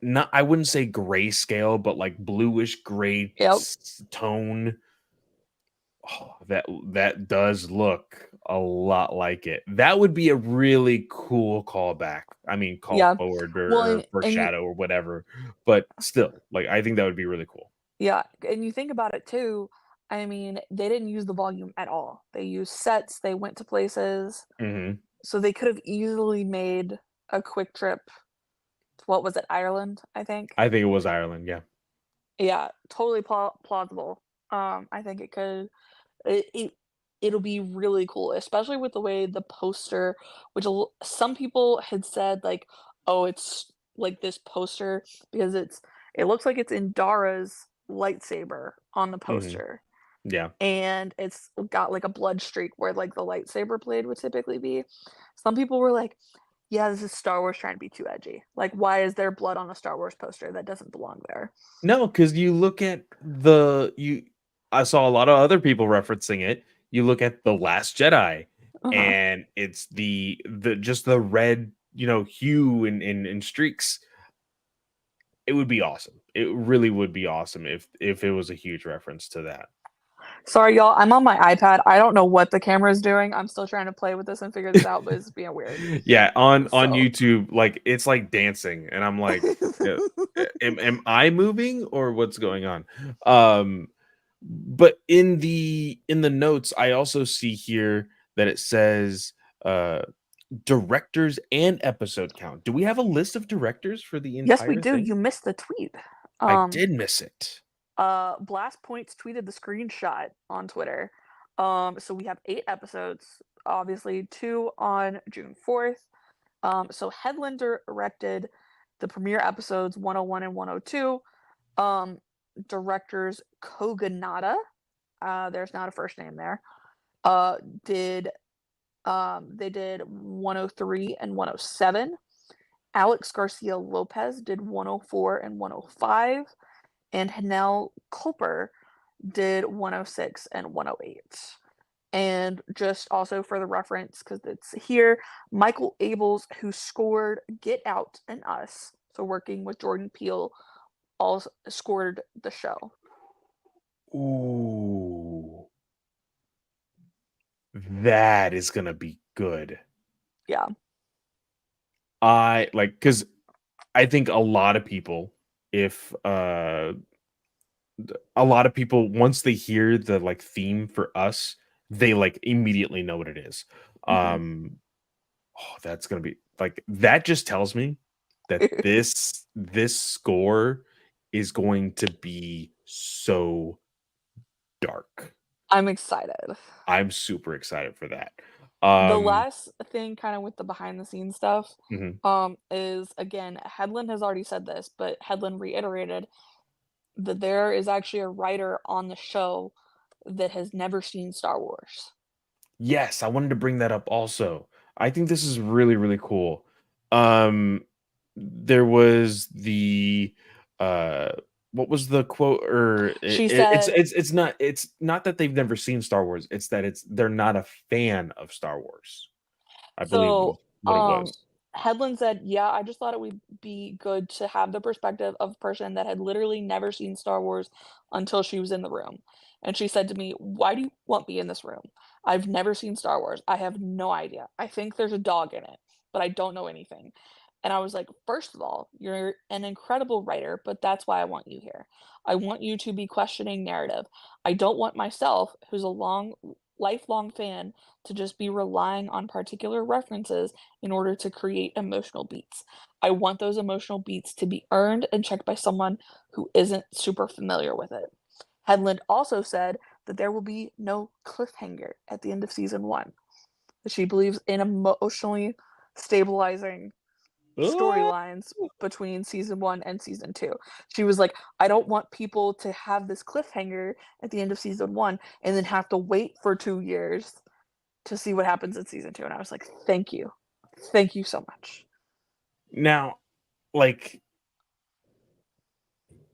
not I wouldn't say grayscale, but like bluish gray Yep. tone. Oh, that does look a lot like it. That would be a really cool callback. I mean, call Yeah. forward Well, or and foreshadow or whatever. But still, like I think that would be really cool. yeah, and you think about it too. I mean, they didn't use the volume at all. They used sets. They went to places, Hmm. so they could have easily made a quick trip. What was it, Ireland? I think. I think it was Ireland. Yeah. Yeah, totally plausible. I think it could. It, it it'll be really cool, especially with the way the poster, which some people had said like, oh, it's like this poster because it looks like it's in Dara's lightsaber on the Hmm. poster, Yeah. and it's got like a blood streak where like the lightsaber blade would typically be. Some people were like, yeah, this is Star Wars trying to be too edgy. Like, why is there blood on a Star Wars poster that doesn't belong there? No, because you look at the you. I saw a lot of other people referencing it. You look at the Last Jedi, Uh-huh. and it's the just the red, you know, hue and streaks. It would be awesome. It really would be awesome if it was a huge reference to that. Sorry, y'all. I'm on my iPad. I don't know what the camera is doing. I'm still trying to play with this and figure this out, but it's being weird. Yeah, on So, YouTube, like it's like dancing, and I'm like, "Uh, am I moving or what's going on?" But in the notes, I also see here that it says uh directors and episode count. Do we have a list of directors for the yes, we entire do. thing? You missed the tweet. I Um, did miss it. Blast Points tweeted the screenshot on Twitter. So we have 8 episodes. Obviously, two on June 4th. So Headland directed the premiere episodes 101 and 102. Um, Directors Koganada, there's not a first name there, uh, did They did 103 and 107. Alex Garcia Lopez did 104 and 105, and Hanel Culper did 106 and 108. And just also for the reference, because it's here, Michael Abels, who scored Get Out and Us, so working with Jordan Peele, also scored the show. Ooh, that is gonna be good. Yeah. I like because I think a lot of people, if a lot of people once they hear the like theme for us, they like immediately know what it is. Mhm. Um, oh, that's gonna be like that. Just tells me that this score is going to be so dark. I'm excited. I'm super excited for that. The Um, last thing kind of with the behind the scenes stuff, mhm. is again, Headland has already said this, but Headland reiterated that there is actually a writer on the show that has never seen Star Wars. Yes, I wanted to bring that up also. I think this is really, really cool. There was the uh what was the quote or She said it's not that they've never seen Star Wars, it's that they're not a fan of Star Wars. I believe was so, what it was. Headland said, "Yeah, I just thought it would be good to have the perspective of a person that had literally never seen Star Wars until she was in the room." And she said to me, "Why do you want me in this room? I've never seen Star Wars. I have no idea. I think there's a dog in it, but I don't know anything." And I was like, "First of all, you're an incredible writer, but that's why I want you here. I want you to be questioning narrative. I don't want myself, who's a lifelong fan, to just be relying on particular references in order to create emotional beats. I want those emotional beats to be earned and checked by someone who isn't super familiar with it." Headland also said that there will be no cliffhanger at the end of season one, that she believes in emotionally stabilizing Oh, storylines between season one and season two. She was like, I don't want people to have this cliffhanger at the end of season one and then have to wait for 2 years to see what happens in season two. And I was like, thank you. Thank you so much. now like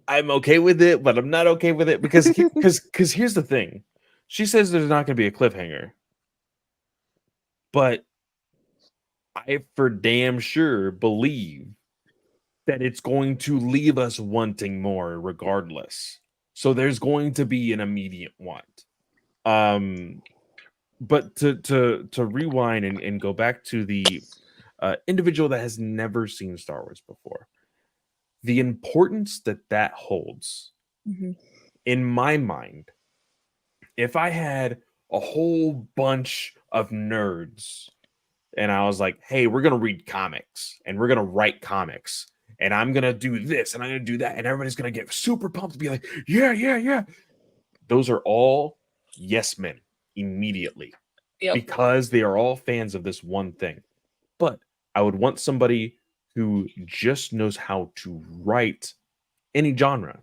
I'm okay with it, but I'm not okay with it because here's the thing. She says there's not gonna be a cliffhanger, but I for damn sure believe that it's going to leave us wanting more regardless. So there's going to be an immediate want. Um, but to rewind and go back to the individual that has never seen Star Wars before, the importance that that holds Mhm. in my mind. If I had a whole bunch of nerds and I was like, "Hey, we're gonna read comics and we're gonna write comics, and I'm gonna do this and I'm gonna do that," and everybody's gonna get super pumped to be like, "Yeah, yeah, yeah." Those are all yes men immediately Yep. because they are all fans of this one thing. But I would want somebody who just knows how to write any genre,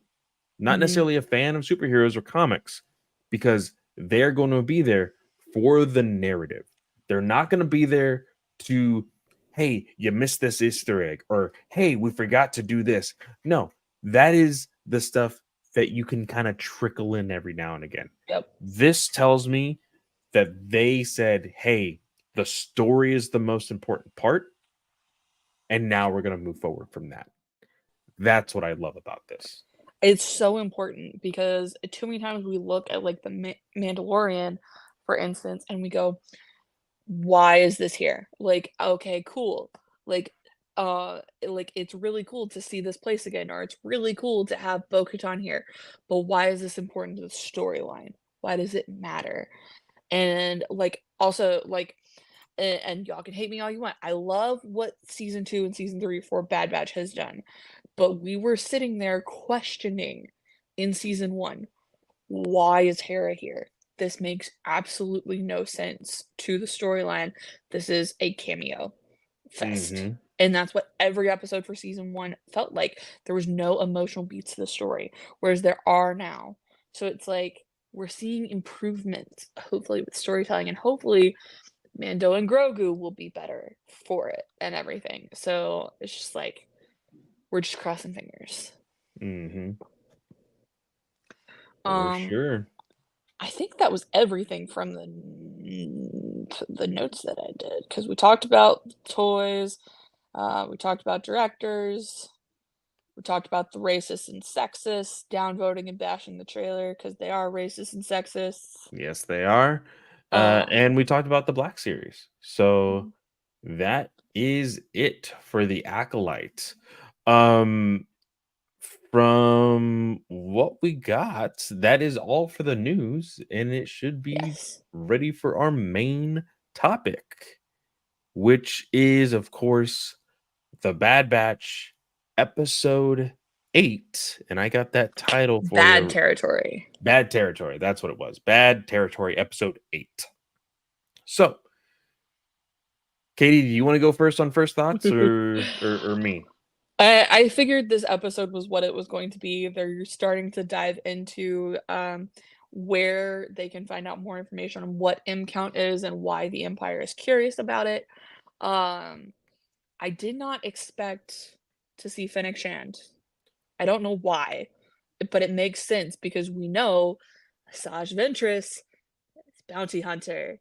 not Mhm. necessarily a fan of superheroes or comics, because they're going to be there for the narrative. They're not going to be there to, hey, you missed this Easter egg, or hey, we forgot to do this. No, that is the stuff that you can kind of trickle in every now and again. Yep. This tells me that they said, hey, the story is the most important part, and now we're going to move forward from that. That's what I love about this. It's so important because too many times we look at like the Mandalorian, for instance, and we go, why is this here? Like, okay, cool. Like, like it's really cool to see this place again, or it's really cool to have Bo-Katan here. But why is this important to the storyline? Why does it matter? And like also like and y'all can hate me all you want. I love what season 2 and season 3 for Bad Batch has done. But we were sitting there questioning in season 1, why is Hera here? This makes absolutely no sense to the storyline. This is a cameo fest. Hmm. And that's what every episode for season 1 felt like. There was no emotional beats to the story, whereas there are now. So it's like we're seeing improvements, hopefully, with storytelling, and hopefully Mando and Grogu will be better for it and everything. So it's just like we're just crossing fingers. Mhm. For Um, sure. I think that was everything from the notes that I did because we talked about toys, we talked about directors, we talked about the racist and sexist, downvoting and bashing the trailer because they are racist and sexist. Yes, they are. Um, And we talked about the Black Series. So mhm. that is it for the Acolyte. Um, from what we got, that is all for the news, and it should be Yes, ready for our main topic, which is, of course, the Bad Batch episode 8. And I got that title for bad you. territory. Bad Territory. That's what it was. Bad Territory episode 8. So, Katie, do you want to go first on first thoughts or me? I figured this episode was what it was going to be. They're starting to dive into where they can find out more information on what M count is and why the Empire is curious about it. Um, I did not expect to see Fennec Shand. I don't know why, but it makes sense because we know Asajj Ventress is bounty hunter.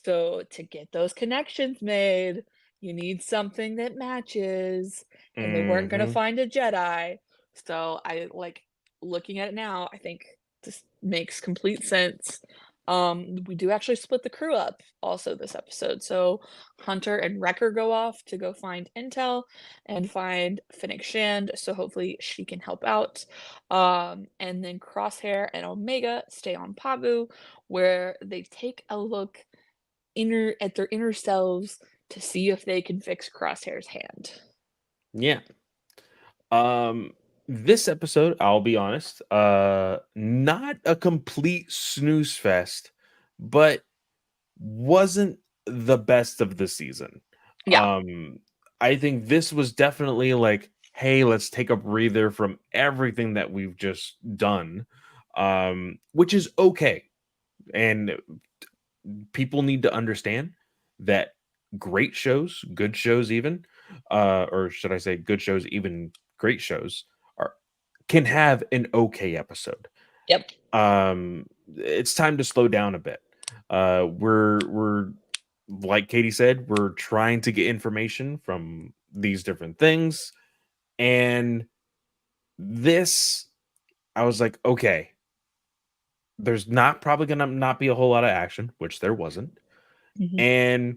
So to get those connections made, you need something that matches, and they weren't gonna Hmm. find a Jedi. So I like looking at it now, I think this makes complete sense. We do actually split the crew up also this episode. So Hunter and Wrecker go off to go find intel and find Fennec Shand, so hopefully she can help out. And then Crosshair and Omega stay on Pabu, where they take a look at their inner selves to see if they can fix Crosshair's hand. Yeah. Um, this episode, I'll be honest, not a complete snooze fest, but wasn't the best of the season. Yeah. Um, I think this was definitely like, hey, let's take a breather from everything that we've just done. Which is okay. And people need to understand that great shows, good shows even, or should I say good shows, even great shows are can have an okay episode. Yep. It's time to slow down a bit. We're like Katie said, we're trying to get information from these different things. And this, I was like, okay, there's not probably gonna not be a whole lot of action, which there wasn't. Mhm. And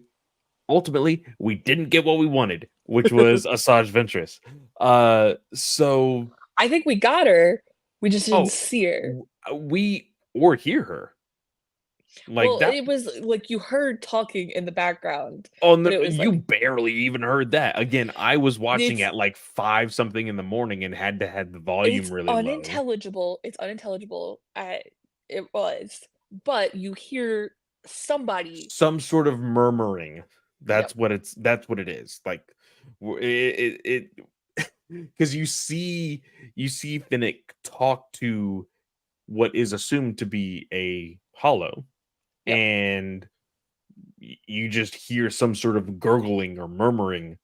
ultimately, we didn't get what we wanted, which was Asajj Ventress. So I think we got her. We just didn't oh, see her. we or hear her like Well, that. it was like you heard talking in the background, Oh, but no, it was you like barely even heard that. Again, I was watching it's at like 5 something in the morning and had to have the it's volume really low. unintelligible. It's unintelligible. It was, but you hear somebody. Some sort of murmuring. Yep. That's what it is. Like it because you see Finnick talk to what is assumed to be a hollow, Yep. and you just hear some sort of gurgling or murmuring,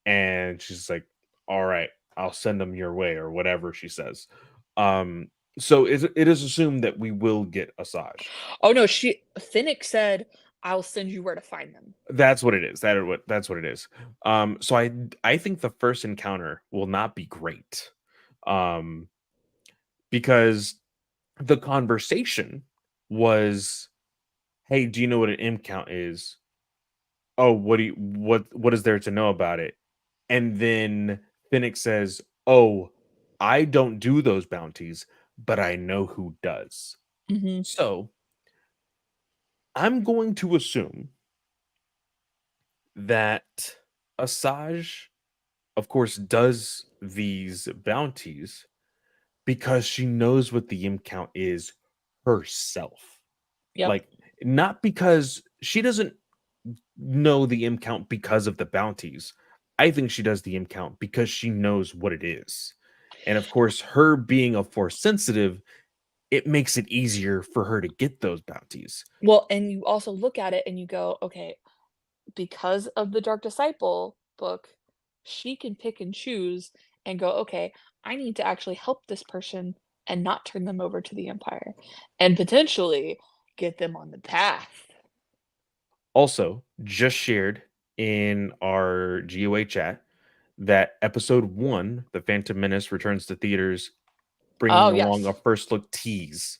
and she's like, all right, I'll send them your way, or whatever she says. um so it is assumed that we will get Asajj. Oh no, she Finnick said, "I'll send you where to find them." That's what it is. That's what it is. So I think the first encounter will not be great. Um because the conversation was, hey, do you know what an M count is? Oh, what is there to know about it? And then Finnick says, oh, I don't do those bounties, but I know who does. Mhm. So I'm going to assume that Asajj, of course, does these bounties because she knows what the M count is herself. Yep. Like, not because she doesn't know the M count because of the bounties. I think she does the M count because she knows what it is. And of course, her being a force sensitive, it makes it easier for her to get those bounties. Well, and you also look at it and you go, "Okay, because of the Dark Disciple book, she can pick and choose and go, "Okay, I need to actually help this person and not turn them over to the Empire, and potentially get them on the path." Also, just shared in our GOA chat that episode 1, The Phantom Menace returns to theaters, Oh, bringing along a yes. first look tease,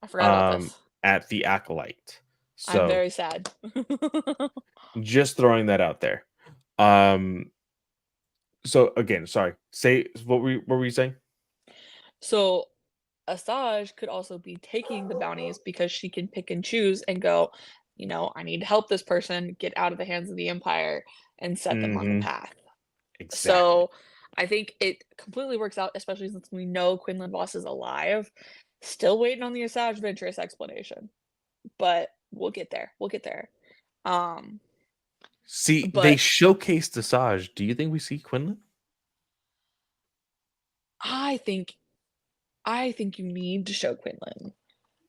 I forgot about um, this. at the Acolyte. I'm So, very sad. just throwing that out there. Um, so again, sorry. Say what were you saying? So, Asajj could also be taking the bounties because she can pick and choose and go, "I need to help this person get out of the hands of the Empire and set them on the Mhm. path." Exactly. So, I think it completely works out, especially since we know Quinlan Voss is alive. Still waiting on the Asajj Ventress explanation, but we'll get there. We'll get there. Um, See, they but showcased Asajj. Do you think we see Quinlan? I think I think you need to show Quinlan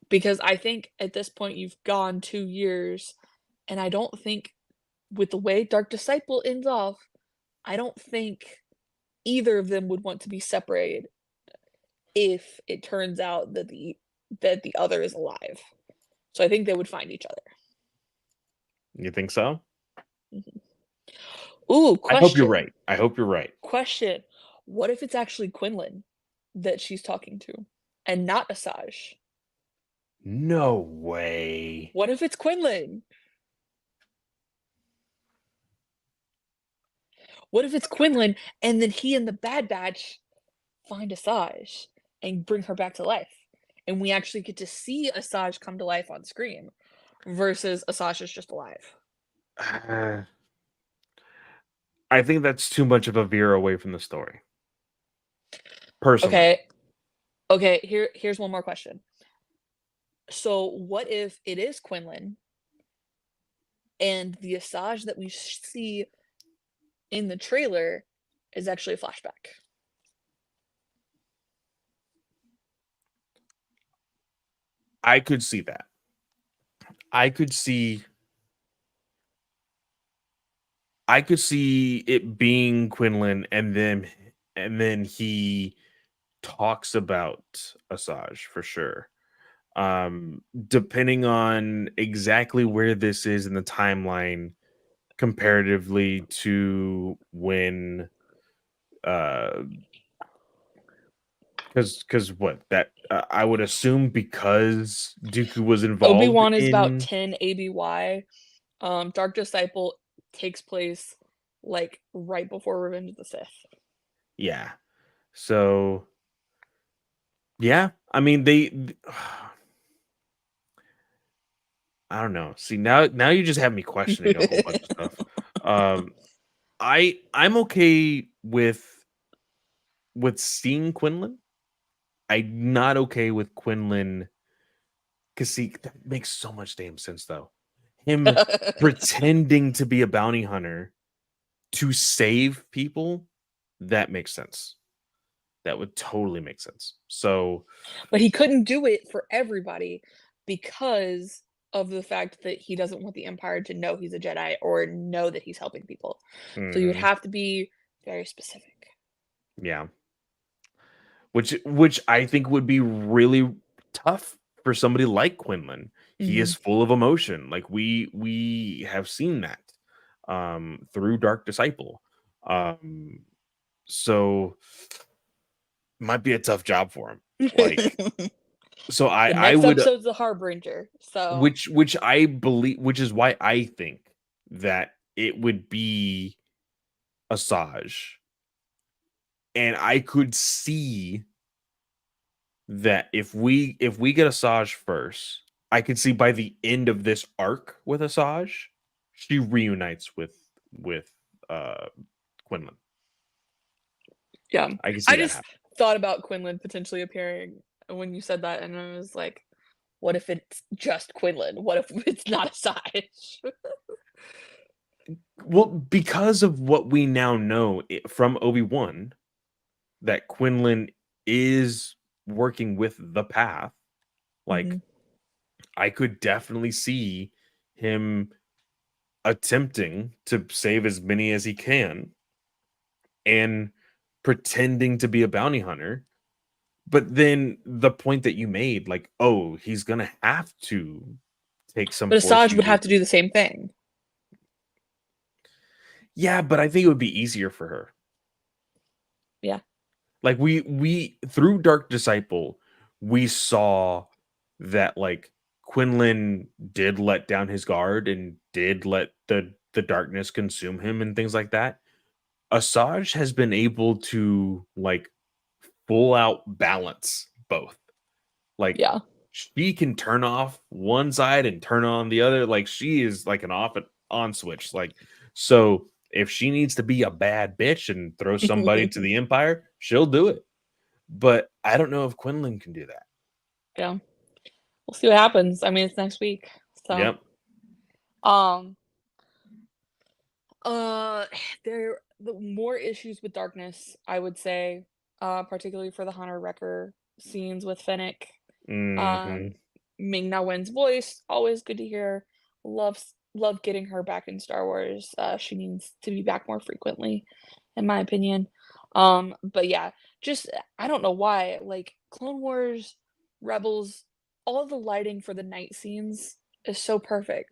because I think at this point you've gone 2 years, and I don't think with the way Dark Disciple ends off, I don't think either of them would want to be separated if it turns out that the other is alive. So I think they would find each other. You think so? Mhm. Ooh, I hope you're question. right. I hope you're right. Question. What if it's actually Quinlan that she's talking to and not Asajj? No way. What if it's Quinlan? What if it's Quinlan and then he and the Bad Batch find Asajj and bring her back to life? And we actually get to see Asajj come to life on screen versus Asajj is just alive. I think that's too much of a veer away from the story, personally. Okay. Okay, here's one more question. So what if it is Quinlan and the Asajj that we see in the trailer is actually a flashback? I could see that. I could see I could see it being Quinlan and then he talks about Asajj for sure. Depending on exactly where this is in the timeline comparatively to when uh because what that I would assume because Dooku was involved Obi-Wan is about in 10 ABY. Dark Disciple takes place like right before Revenge of the Sith. yeah. So yeah, I mean I don't know. See, now you just have me questioning a whole bunch of stuff. Um I'm okay with seeing Quinlan. I'm not okay with Quinlan because see that makes so much damn sense though. Him pretending to be a bounty hunter to save people, that makes sense. That would totally make sense. So, But he couldn't do it for everybody because of the fact that he doesn't want the Empire to know he's a Jedi or know that he's helping people. So you would mhm, have to be very specific. yeah, which I think would be really tough for somebody like Quinlan. He is Mhm. full of emotion. Like we have seen that through Dark Disciple. Um so might be a tough job for him. Like The so I next would episode's the Harbinger, so which I believe which is why I think that it would be Asajj. And I could see that if we get Asajj first, I could see by the end of this arc with Asajj, she reunites with uh Quinlan. yeah. I can see I that just happen. thought about Quinlan potentially appearing when you said that, and I was like, "What if it's just Quinlan? What if it's not Asajj?" Well, because of what we now know from Obi-Wan that Quinlan is working with the path, like Mhm. I could definitely see him attempting to save as many as he can and pretending to be a bounty hunter. But then the point that you made, like, oh, he's gonna have to take some But force Asajj would users. have to do the same thing. Yeah, but I think it would be easier for her. Yeah. Like we through Dark Disciple, we saw that like Quinlan did let down his guard and did let the darkness consume him and things like that. Asajj has been able to like full out balance both. Like Yeah. she can turn off one side and turn on the other. Like she is like an off and on switch. Like so if she needs to be a bad bitch and throw somebody to the Empire, she'll do it. But I don't know if Quinlan can do that. Yeah. We'll see what happens. I mean, it's next week. So, Yep. um, uh, there the more issues with darkness, I would say, particularly for the Hunter Wrecker scenes with Fennec. Hmm. Um, Ming-Na Wen's voice, always good to hear. Love getting her back in Star Wars. She needs to be back more frequently, in my opinion. But yeah, just I don't know why, like Clone Wars, Rebels, all the lighting for the night scenes is so Like perfect.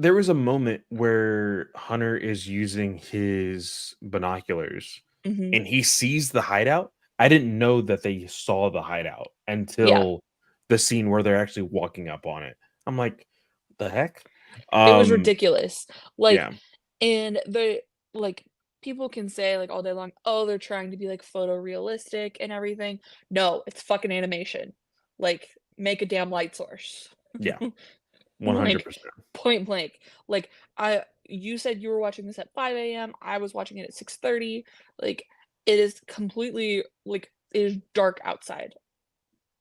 there was a moment where Hunter is using his binoculars Mhm. and he sees the hideout. I didn't know that they saw the hideout Yeah, until the scene where they're actually walking up on it. I'm like, "What the heck?" it was Um, ridiculous. Like, yeah. and the like people can say like all day long, "Oh, they're trying to be like photorealistic and everything." No, it's fucking animation. Like, make a damn light source. Yeah. Like, 100%. point blank. Like, you said you were watching this at 5 AM, I was watching it at 6:30. Like, it is completely like, it is dark outside.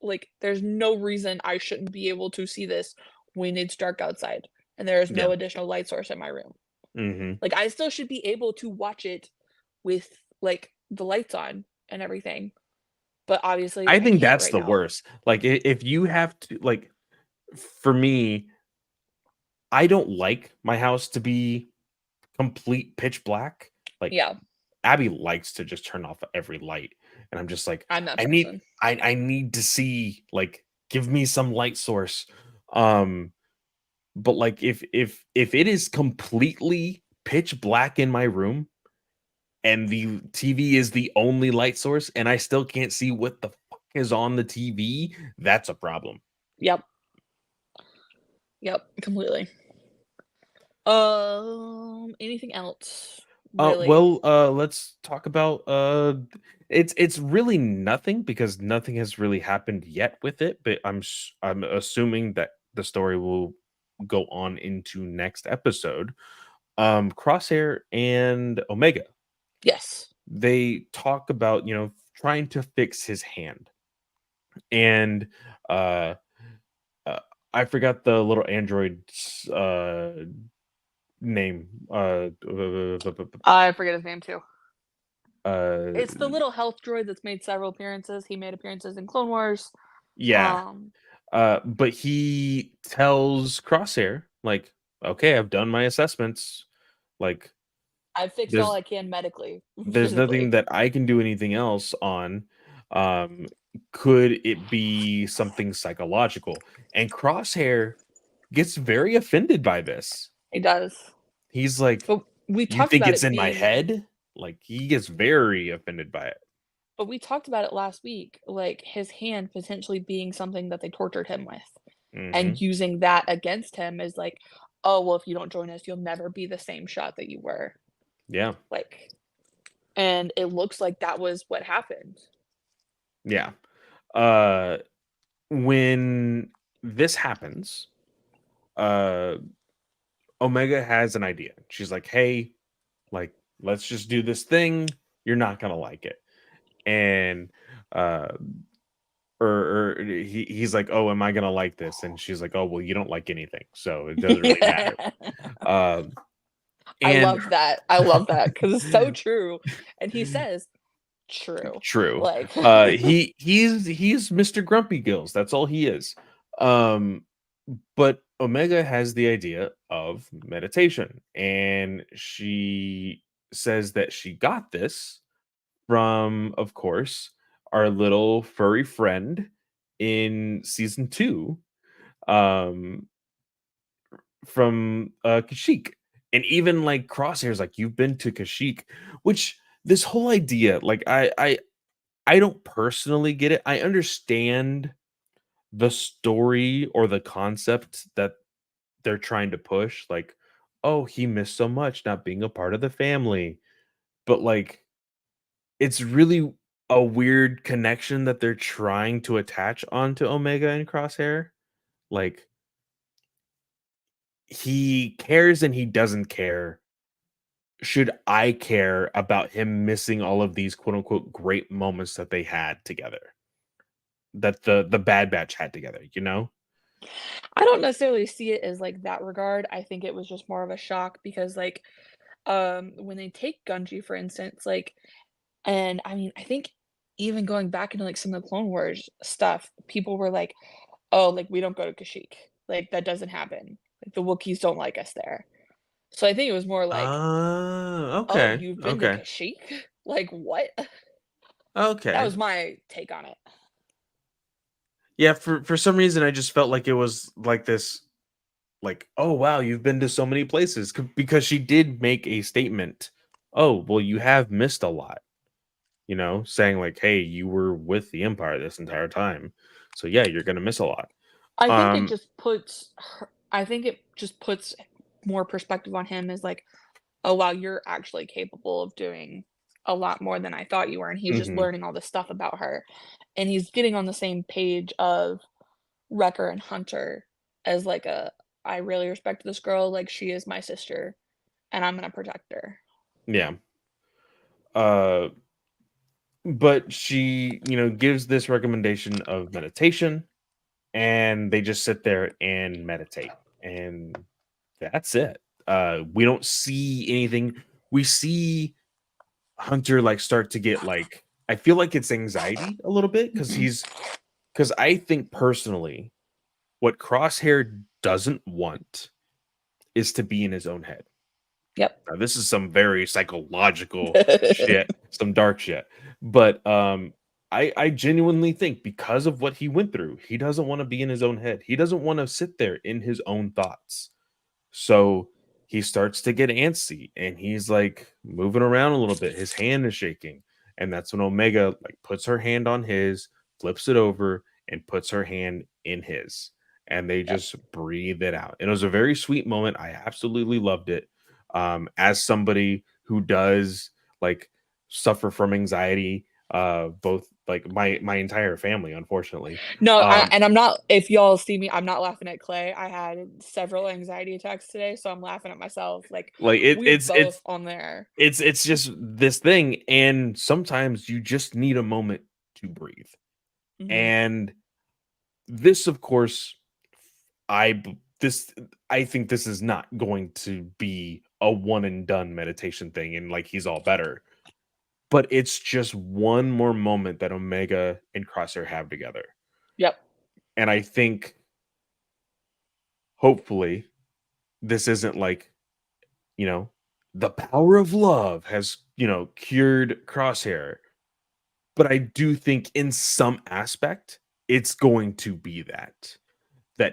Like, there's no reason I shouldn't be able to see this when it's dark outside, and there is Yeah. no additional light source in my room. Mhm. Like, I still should be able to watch it with, like, the lights on and everything, but obviously I I think can't that's right the now. worst. Like if you have to like for me, I don't like my house to be complete pitch black. Like Yeah, Abby likes to just turn off every light, and I'm just like, I'm that I need, person. I need to see, like, give me some light source. Um, but like, if it is completely pitch black in my room and the TV is the only light source, and I still can't see what the fuck is on the TV, that's a problem. Yep, yep, completely. Anything else? Really? Let's talk about it's really nothing because nothing has really happened yet with it, but I'm assuming that the story will go on into next episode. Crosshair and Omega, Yes. they talk about, trying to fix his hand. And uh, uh I forgot the little android's name. I forget his name too. Uh It's the little health droid that's made several appearances. He made appearances in Clone Wars. yeah. Um, But he tells Crosshair, like, okay, I've done my assessments. Like, I fixed all there's I can medically, there's nothing physically. that I can do anything else on. Um, could it be something psychological? And Crosshair gets very offended by this. He does. He's like, But we you talked think about it's it in my being head? Like he gets very offended by it. but we talked about it last week, like his hand potentially being something that they tortured him with and Hmm. using that against him is like, "Oh, well, if you don't join us, you'll never be the same shot that you were." Yeah. Like, and it looks like that was what happened. Yeah. Uh when this happens, uh Omega has an idea. She's like, "Hey, like, let's just do this thing. You're not gonna like it." And uh, or he's like, "Oh, am I gonna like this?" And she's like, "Oh, well, you don't like anything, so it doesn't really matter." Um, and I love that because it's so true, and he says, "True." true. Like He's Mr. Grumpy Gills. That's all he is. Um, but Omega has the idea of meditation, and she says that she got this from, of course, our little furry friend in season 2, um, from, Kashyyyk. And even, like, Crosshair's like, "You've been to Kashyyyk," which this whole idea, like, I don't personally get it. I understand the story or the concept that they're trying to push, like, "Oh, he missed so much not being a part of the family." But, like, it's really a weird connection that they're trying to attach onto Omega and Crosshair. Like, he cares and he doesn't care. Should I care about him missing all of these quote unquote great moments that they had together? That the Bad Batch had together, you know? I don't necessarily see it as, like, that regard. I think it was just more of a shock because, like, when they take Gunji, for instance, like and I mean, I think even going back into, like, some of the Clone Wars stuff, people were like, "Oh, like, we don't go to Kashyyyk. Like, that doesn't happen. Like, the Wookiees don't like us there." So I think it was more like, Ah, "Oh, okay, you've been to okay, Kashyyyk? Like, what?" That okay. was my take on it. Yeah, for some reason, I just felt like it was like this, like, "Oh, wow, you've been to so many places," because she did make a statement. "Oh, well, you have missed a lot," saying like, "Hey, you were with the Empire this entire time, so yeah, you're gonna miss a lot." Um, I think it just puts more perspective on him as like, "Oh, wow, you're actually capable of doing a lot more than I thought you were," and he's just mhm, learning all this stuff about her, and he's getting on the same page of Wrecker and Hunter as like a, "I really respect this girl, like, she is my sister, and I'm gonna protect her." yeah. Uh, but she, gives this recommendation of meditation, and they just sit there and meditate, and that's it. We don't see anything. We see Hunter like start to get like, I feel like it's anxiety a little bit Mhm. because I think personally what Crosshair doesn't want is to be in his own head. Yep. Now, this is some very psychological shit, some dark shit. But I genuinely think because of what he went through, he doesn't want to be in his own head. He doesn't want to sit there in his own thoughts. So he starts to get antsy and he's like moving around a little bit. His hand is shaking. And that's when Omega like puts her hand on his, flips it over, and puts her hand in his. And they Yep. just breathe it out. And it was a very sweet moment. I absolutely loved it. As somebody who does like suffer from anxiety, both like my entire family, unfortunately. No, Um, I'm not if y'all see me, I'm not laughing at Clay. I had several anxiety attacks today, so I'm laughing at myself, like, like it, we're it's both it's on there. It's just this thing, and sometimes you just need a moment to breathe. Mhm. And this, of course, I b this I think this is not going to be a one and done meditation thing and, like, he's all better, but it's just one more moment that Omega and Crosshair have together, Yep. and I think, hopefully, this isn't like, you know, the power of love has, cured Crosshair. But I do think in some aspect, it's going to be that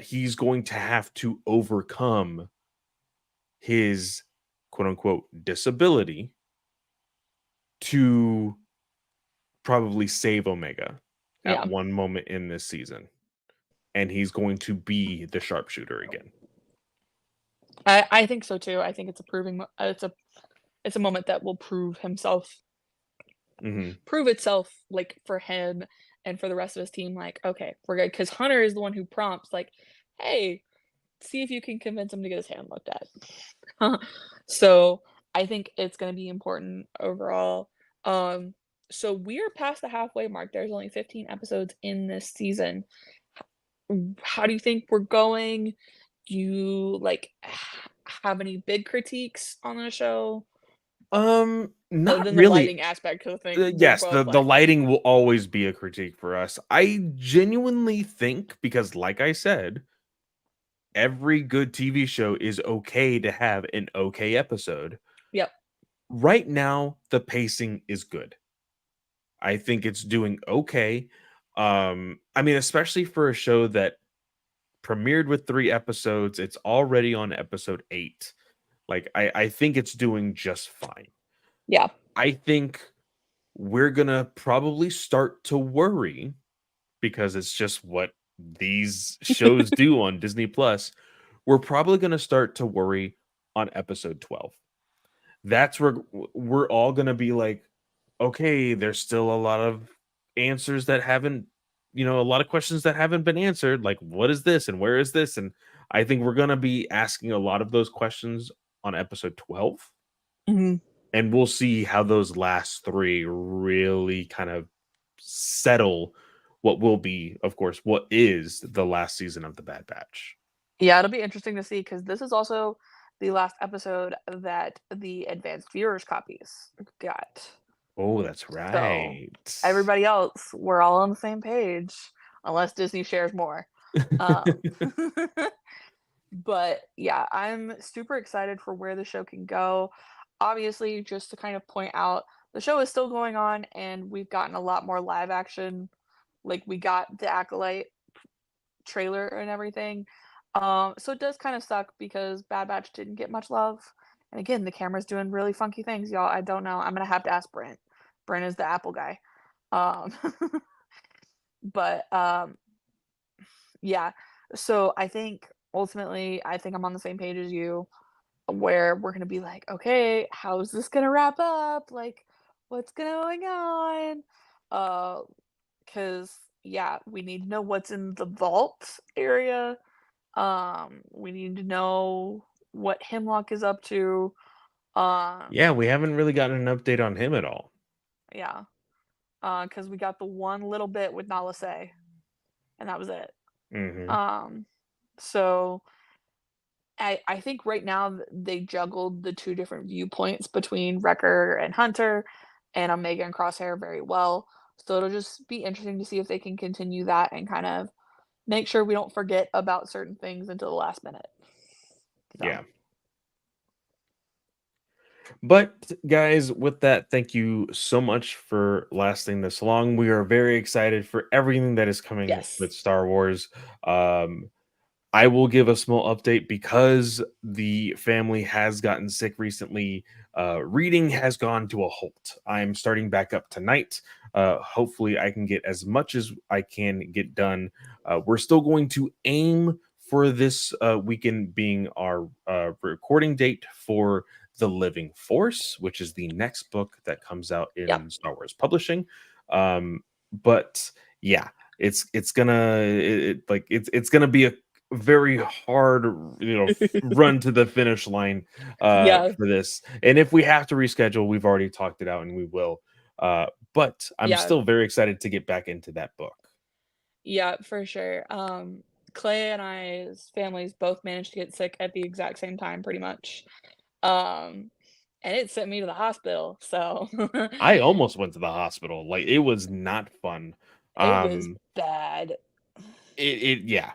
he's going to have to overcome his quote unquote disability to probably save Omega at Yeah. one moment in this season. And he's going to be the sharpshooter again. I think so too. I think it's a it's a moment that will Hmm. prove itself, like, for him and for the rest of his team, like, "Okay, we're good." Because Hunter is the one who prompts, like, "Hey, see if you can convince him to get his hand looked at." So, I think it's gonna be important overall. Um, so we're past the halfway mark. There's only 15 episodes in this season. How do you think we're going? Do you, like, have any big critiques on the show? Other Not than the really. lighting aspect, 'cause I think we're Yes, the both the like, lighting will always be a critique for us. I genuinely think because like I said, every good TV show is okay to have an okay episode. Yep. Right now, the pacing is good. I think it's doing okay. I mean, especially for a show that premiered with 3 episodes, it's already on episode 8. Like, I think it's doing just fine. Yeah. I think we're gonna probably start to worry because it's just what these shows do on Disney Plus. We're probably gonna start to worry on episode 12. That's where we're all gonna be like, okay, there's still a lot of answers that haven't, a lot of questions that haven't been answered. Like, what is this and where is this? And I think we're gonna be asking a lot of those questions on episode 12. Mhm. And we'll see how those last three really kind of settle what will be, of course, what is the last season of The Bad Batch. Yeah, it'll be interesting to see because this is also the last episode that the advanced viewers copies got. Oh, that's So, right. everybody else, we're all on the same page, unless Disney shares more. Um, but yeah, I'm super excited for where the show can go. Obviously, just to kind of point out, the show is still going on and we've gotten a lot more live action. Like we got the Acolyte trailer and everything. So it does kind of suck because Bad Batch didn't get much love. And again, the camera's doing really funky things, y'all. I don't know. I'm gonna have to ask Brent. Brent is the Apple guy. Um, but yeah. So I think ultimately, I think I'm on the same page as you, where we're gonna be like, okay, how's this gonna wrap up? Like, what's going on? Uh, because yeah, we need to know what's in the vault area. We need to know what Hemlock is up to. Yeah, Um, we haven't really gotten an update on him at all. yeah. Because we got the one little bit with Nala Se, and that was it. Hmm. Um, so I think right now they juggled the two different viewpoints between Wrecker and Hunter and Omega and Crosshair very well. So it'll just be interesting to see if they can continue that and kind of make sure we don't forget about certain things until the last minute. So Yeah. But guys, with that, thank you so much for lasting this long. We are very excited for everything that is coming yes. with Star Wars. Um, I will give a small update because the family has gotten sick recently. Reading has gone to a halt. I'm starting back up tonight. Hopefully, I can get as much as I can get done. We're still going to aim for this weekend being our recording date for The Living Force, which is the next book that comes out Yep. in Star Wars Publishing. But yeah, it's gonna be a very hard, run to the finish line Yeah. for this. And if we have to reschedule, we've already talked it out and we will. But I'm Yeah. still very excited to get back into that book. Yeah, for sure. Clay and I's families both managed to get sick at the exact same time, pretty much. Um, and it sent me to the hospital. So I almost went to the hospital. Like, it was not fun. it was Um bad. yeah.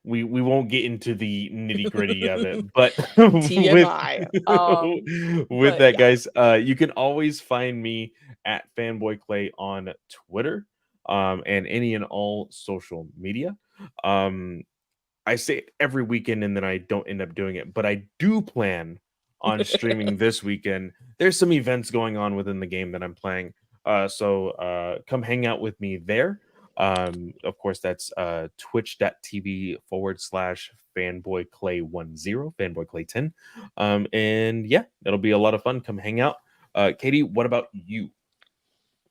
We won't get into the nitty-gritty of it, but with TMI. with But that, yeah, guys, you can always find me at Fanboy Clay on Twitter, and any and all social media. Um, I say it every weekend and then I don't end up doing it, but I do plan on streaming this weekend. There's some events going on within the game that I'm playing. So come hang out with me there. Of course, that's twitch.tv/ fanboy clay 10, fanboy clay 10. And yeah, it'll be a lot of fun. Come hang out. Katie, what about you?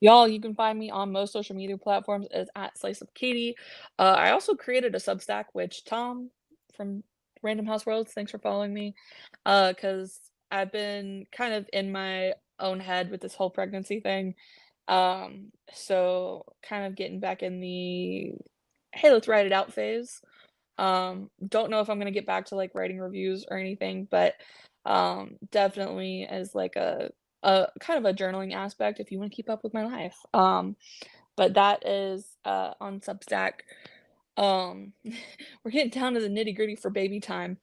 y'all, you can find me on most social media platforms as at Slice of Katie. I also created a Substack, which Tom from Random House Worlds, thanks for following me. Because I've been kind of in my own head with this whole pregnancy thing. So kind of getting back in the hey, let's write it out phase. Don't know if I'm gonna get back to like writing reviews or anything, but definitely as like a kind of a journaling aspect if you want to keep up with my life. But that is on Substack. Um, we're getting down to the nitty-gritty for baby time,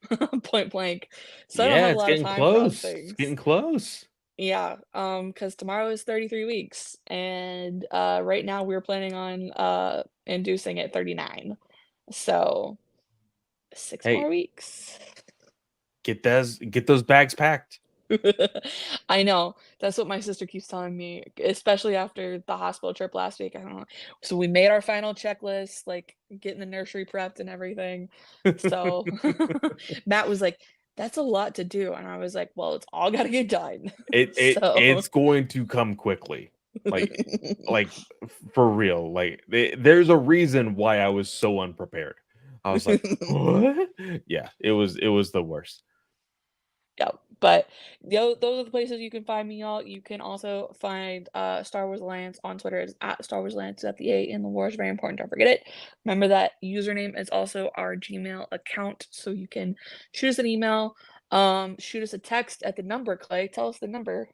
point blank. So I don't Yeah, have a it's lot of getting time for other close. It's getting things. close. Yeah, because tomorrow is 33 weeks, and, right now we're planning on, inducing at 39. So, 6 more Hey, weeks. get those bags packed. I know, that's what my sister keeps telling me, especially after the hospital trip last week, I don't know. So we made our final checklist, like, getting the nursery prepped and everything. So, Matt was like, "That's a lot to do," and I was like, "Well, it's all gotta get done." So It's going to come quickly. Like like for real. Like there's a reason why I was so unprepared. I was like, "What?" Yeah, it was the worst. Yeah, but those are the places you can find me, y'all. You can also find Star Wars Alliance on Twitter. It's at Star Wars Alliance at the A in the war is very important. Don't forget it. Remember that username is also our Gmail account, so you can shoot us an email, shoot us a text at the number. Clay, tell us the number.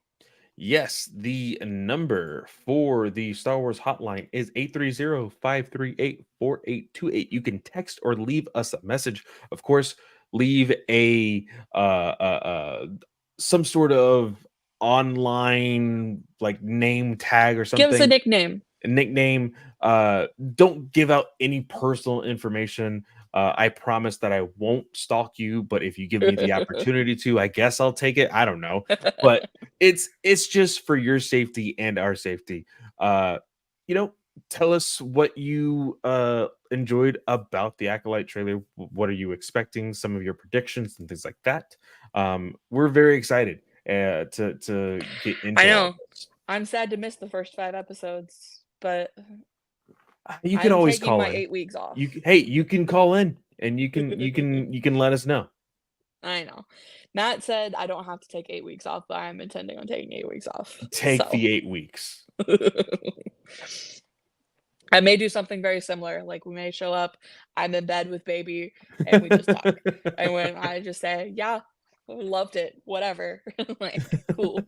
Yes, the number for the Star Wars hotline is 830-538-4828. You can text or leave us a message. Of course, leave a some sort of online like name tag or Give us a something, nickname. nickname. Don't give out any personal information. I promise that I won't stalk you, but if you give me the opportunity to, I guess I'll take it. I don't know, but it's just for your safety and our safety. Uh, you know, tell us what you enjoyed about the Acolyte trailer. What are you expecting? Some of your predictions and things like that. We're very excited to get I into all know. this. I'm sad to miss the first 5 episodes, but You can I'm always taking call my in. 8 weeks off. Hey, you can call in and you can let us know. I know. Matt said I don't have to take 8 weeks off, but I'm intending on taking 8 weeks off. Take So the 8 weeks. I may do something very similar, like, we may show up, I'm in bed with baby, and we just talk. And when I just say, "Yeah, loved it, whatever," like, "Cool."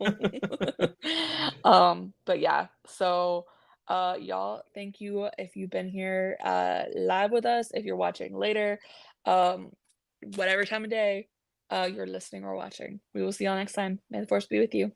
But yeah, so, y'all, thank you if you've been here, live with us, if you're watching later, um, whatever time of day, you're listening or watching. We will see y'all next time. May the force be with you.